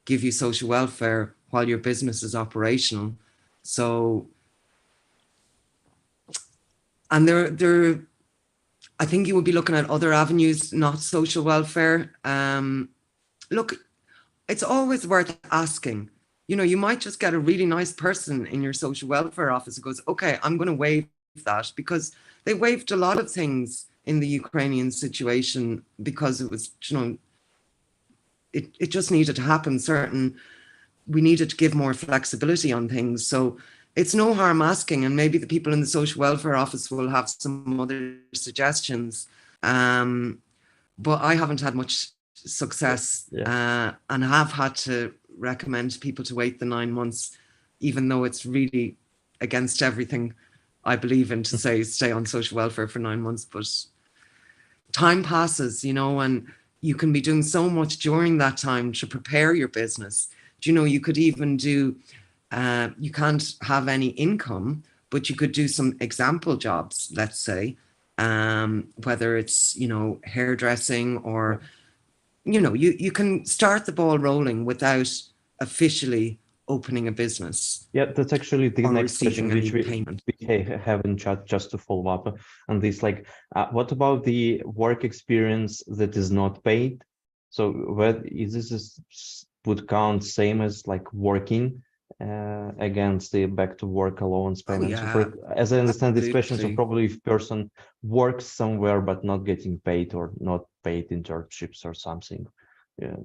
give you social welfare while your business is operational. So, and I think you would be looking at other avenues, not social welfare. Look, it's always worth asking. You know, you might just get a really nice person in your social welfare office who goes, okay, I'm going to waive that, because they waived a lot of things in the Ukrainian situation because it was, you know, it just needed to happen. We needed to give more flexibility on things. So it's no harm asking, and maybe the people in the social welfare office will have some other suggestions. But I haven't had much success, and have had to recommend people to wait the 9 months, even though it's really against everything I believe in to say stay on social welfare for 9 months. But time passes, you know, and you can be doing so much during that time to prepare your business. You know, you could even do, you can't have any income, but you could do some example jobs, let's say, whether it's, you know, hairdressing or, you know, you can start the ball rolling without officially opening a business. Yeah, that's actually the next question which we have in chat, just to follow up on this. Like, what about the work experience that is not paid? So where is this would count same as like working against the back to work allowance payment? Yeah, so as I understand this question, so absolutely. probably if person works somewhere but not getting paid, or not paid internships or something. Yeah.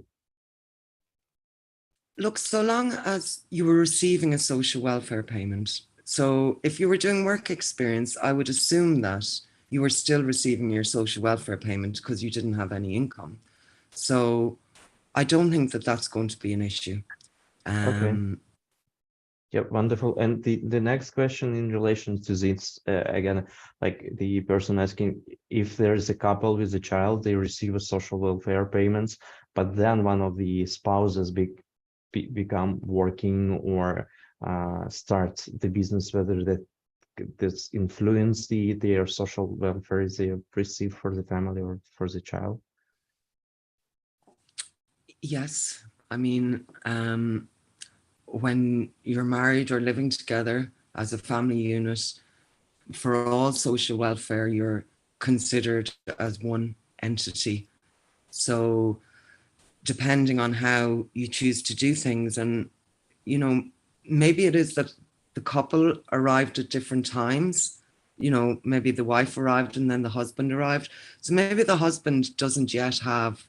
Look, so long as you were receiving a social welfare payment, so if you were doing work experience, I would assume that you were still receiving your social welfare payment because you didn't have any income. So I don't think that that's going to be an issue. Okay. Yep, wonderful. And the next question in relation to this, again, like the person asking, if there's a couple with a child, they receive a social welfare payments, but then one of the spouses become working or start the business, whether this influence their social welfare they receive for the family or for the child? Yes, I mean, when you're married or living together as a family unit, for all social welfare, you're considered as one entity. So depending on how you choose to do things. And, you know, maybe it is that the couple arrived at different times. You know, maybe the wife arrived and then the husband arrived. So maybe the husband doesn't yet have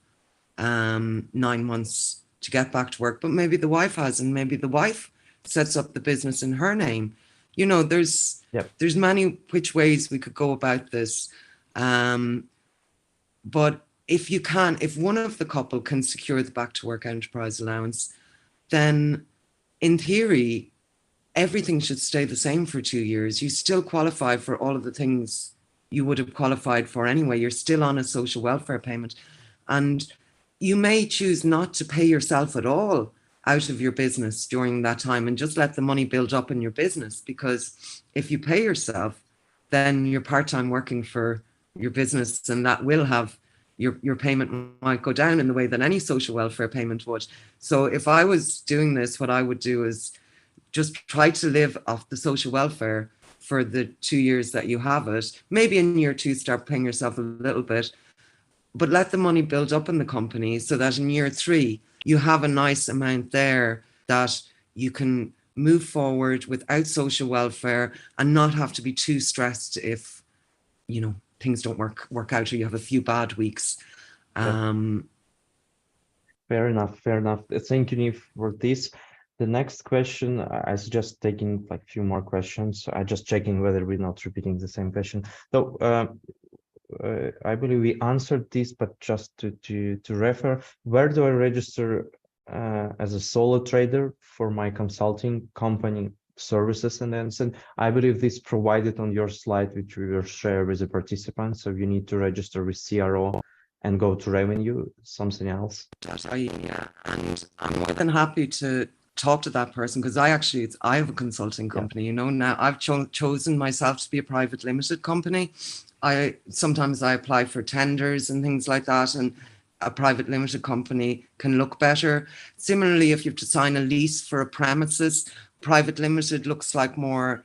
9 months to get back to work, but maybe the wife has, and maybe the wife sets up the business in her name. You know, there's many which ways we could go about this. But if one of the couple can secure the back to work enterprise allowance, then in theory, everything should stay the same for 2 years. You still qualify for all of the things you would have qualified for anyway. You're still on a social welfare payment. And you may choose not to pay yourself at all out of your business during that time and just let the money build up in your business. Because if you pay yourself, then you're part-time working for your business, and that will have your payment might go down in the way that any social welfare payment would. So if I was doing this, what I would do is just try to live off the social welfare for the 2 years that you have it. Maybe in year 2, start paying yourself a little bit, but let the money build up in the company so that in year 3, you have a nice amount there that you can move forward without social welfare and not have to be too stressed if, you know, things don't work out or you have a few bad weeks. Fair enough. Thank you, Niamh, for this. The next question, I suggest taking like a few more questions. I just checking whether we're not repeating the same question. So I believe we answered this, but just to refer, where do I register as a solo trader for my consulting company services? And then I believe this provided on your slide, which we will share with the participants. So you need to register with CRO and go to revenue, something else. Yeah, and I'm more than happy to talk to that person, because I have a consulting company. You know, now I've chosen myself to be a private limited company. Sometimes I apply for tenders and things like that, and a private limited company can look better. Similarly, if you have to sign a lease for a premises, private limited looks like more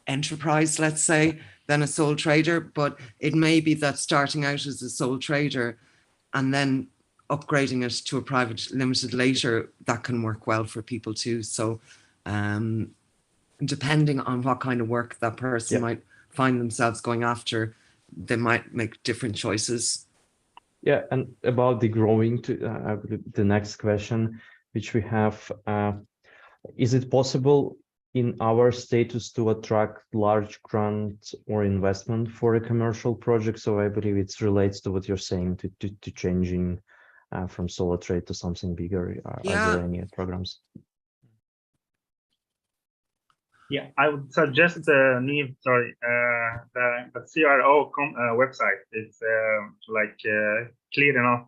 enterprise, let's say, than a sole trader. But it may be that starting out as a sole trader and then upgrading it to a private limited later, that can work well for people too. So depending on what kind of work that person might find themselves going after, they might make different choices. Yeah, and about the growing, I believe the next question which we have, is it possible in our status to attract large grant or investment for a commercial project? So I believe it relates to what you're saying, to changing from solo trade to something bigger. Are there any programs? Yeah, I would suggest the CRO website. It's clear enough.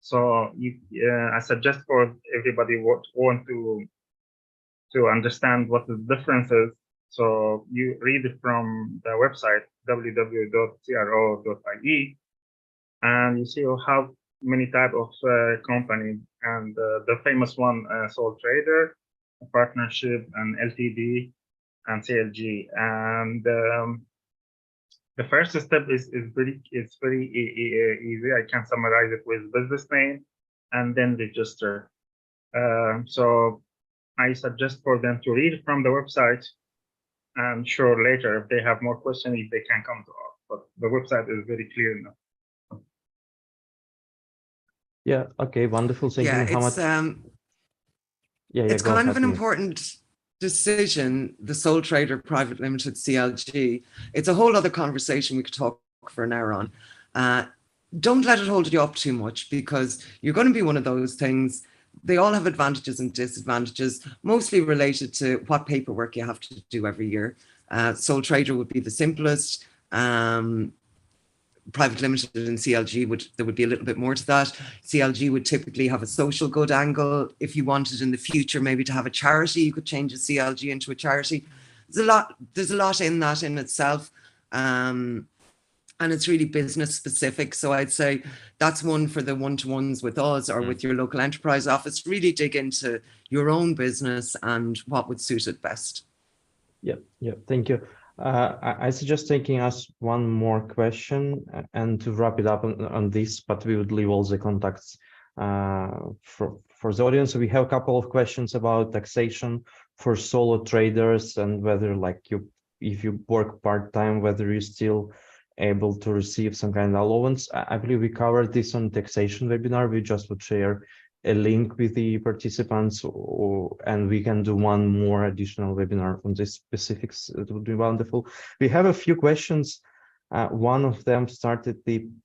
So I suggest for everybody who want to understand what the difference is. So you read it from the website www.cro.ie, and you see how many type of company, and the famous one, sole trader, partnership, and LTD, and CLG. And the first step is very easy. I can summarize it with business name and then register. So I suggest for them to read from the website, and sure, later if they have more questions, they can come to us. But the website is very clear enough. Yeah. Okay. Wonderful. Thank you. How much? It's kind of an important decision, the sole trader private limited CLG. It's a whole other conversation we could talk for an hour on. Don't let it hold you up too much, because you're going to be one of those things. They all have advantages and disadvantages, mostly related to what paperwork you have to do every year. Sole trader would be the simplest. Private limited and CLG there would be a little bit more to that. CLG would typically have a social good angle. If you wanted in the future maybe to have a charity, you could change a CLG into a charity. There's a lot in that in itself. And it's really business specific. So I'd say that's one for the one-to-ones with us or with your local enterprise office. Really dig into your own business and what would suit it best. Yeah. Thank you. I suggest taking us one more question and to wrap it up on this, but we would leave all the contacts for the audience. We have a couple of questions about taxation for solo traders, and whether like if you work part-time, whether you're still able to receive some kind of allowance. I believe we covered this on taxation webinar. We just would share a link with the participants, and we can do one more additional webinar on this specifics. It would be wonderful. We have a few questions. One of them started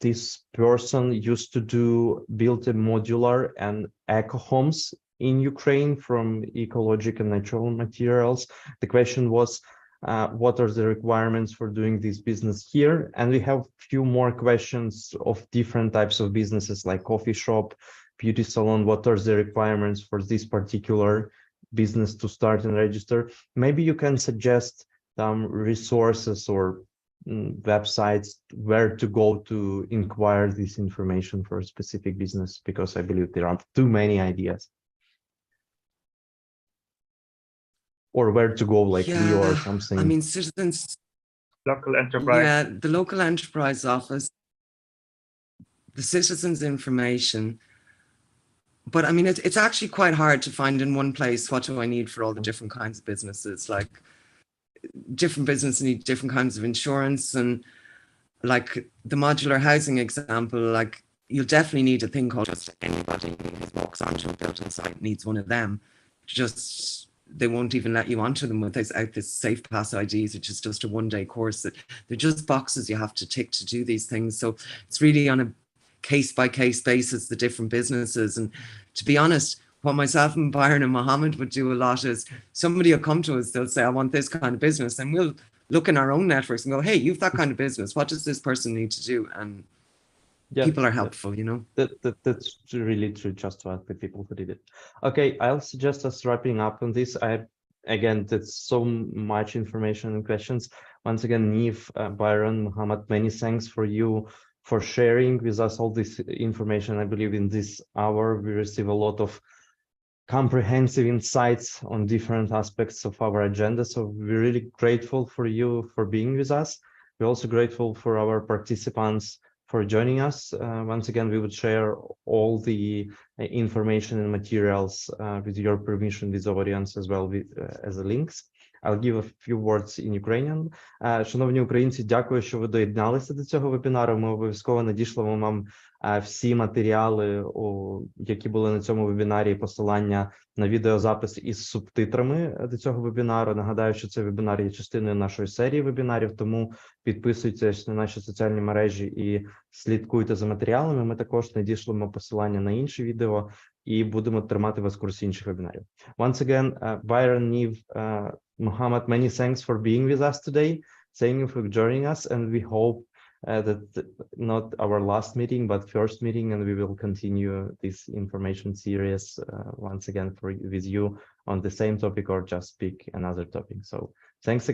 this person used to build a modular and eco homes in Ukraine from ecological and natural materials. The question was, what are the requirements for doing this business here? And we have a few more questions of different types of businesses like coffee shop, beauty salon. What are the requirements for this particular business to start and register? Maybe you can suggest some resources or websites where to go to inquire this information for a specific business, because I believe there aren't too many ideas. Or where to go, like Leo or something. I mean, citizens. Local enterprise. Yeah, the local enterprise office, the citizens' information. But I mean, it's actually quite hard to find in one place, what do I need for all the different kinds of businesses? Like, different businesses need different kinds of insurance. And like the modular housing example, like you'll definitely need a thing called just anybody who walks onto a building site needs one of them. Just, they won't even let you onto them without this Safe Pass IDs, which is just a one-day course. They're just boxes you have to tick to do these things. So it's really on a case-by-case basis, the different businesses. And to be honest, what myself and Byron and Mohammed would do a lot is somebody will come to us, they'll say, I want this kind of business. And we'll look in our own networks and go, hey, you've that kind of business. What does this person need to do? And people are helpful, you know. That's really true, just to ask the people who did it. Okay, I'll suggest us wrapping up on this. Again, that's so much information and questions. Once again, Neve, Byron, Mohammed, many thanks for you for sharing with us all this information. I believe in this hour, we receive a lot of comprehensive insights on different aspects of our agenda. So we're really grateful for you for being with us. We're also grateful for our participants for joining us. Once again, we would share all the information and materials with your permission, with the audience as well as the links. I'll give a few words in Ukrainian. Шановні українці, дякую, що ви доєдналися до цього вебінару. Ми обов'язково надішлемо вам всі матеріали, які були на цьому вебінарі, посилання на відеозапис із субтитрами до цього вебінару. Нагадаю, що цей вебінар є частиною нашої серії вебінарів, тому підписуйтесь на наші соціальні мережі і слідкуйте за матеріалами. Ми також надішлемо посилання на інші відео і будемо тримати вас в курсі інших вебінарів. Once again, Byron, Neve, Mohammed, many thanks for being with us today. Thank you for joining us, and we hope that not our last meeting, but first meeting, and we will continue this information series once again with you on the same topic or just pick another topic. So thanks again.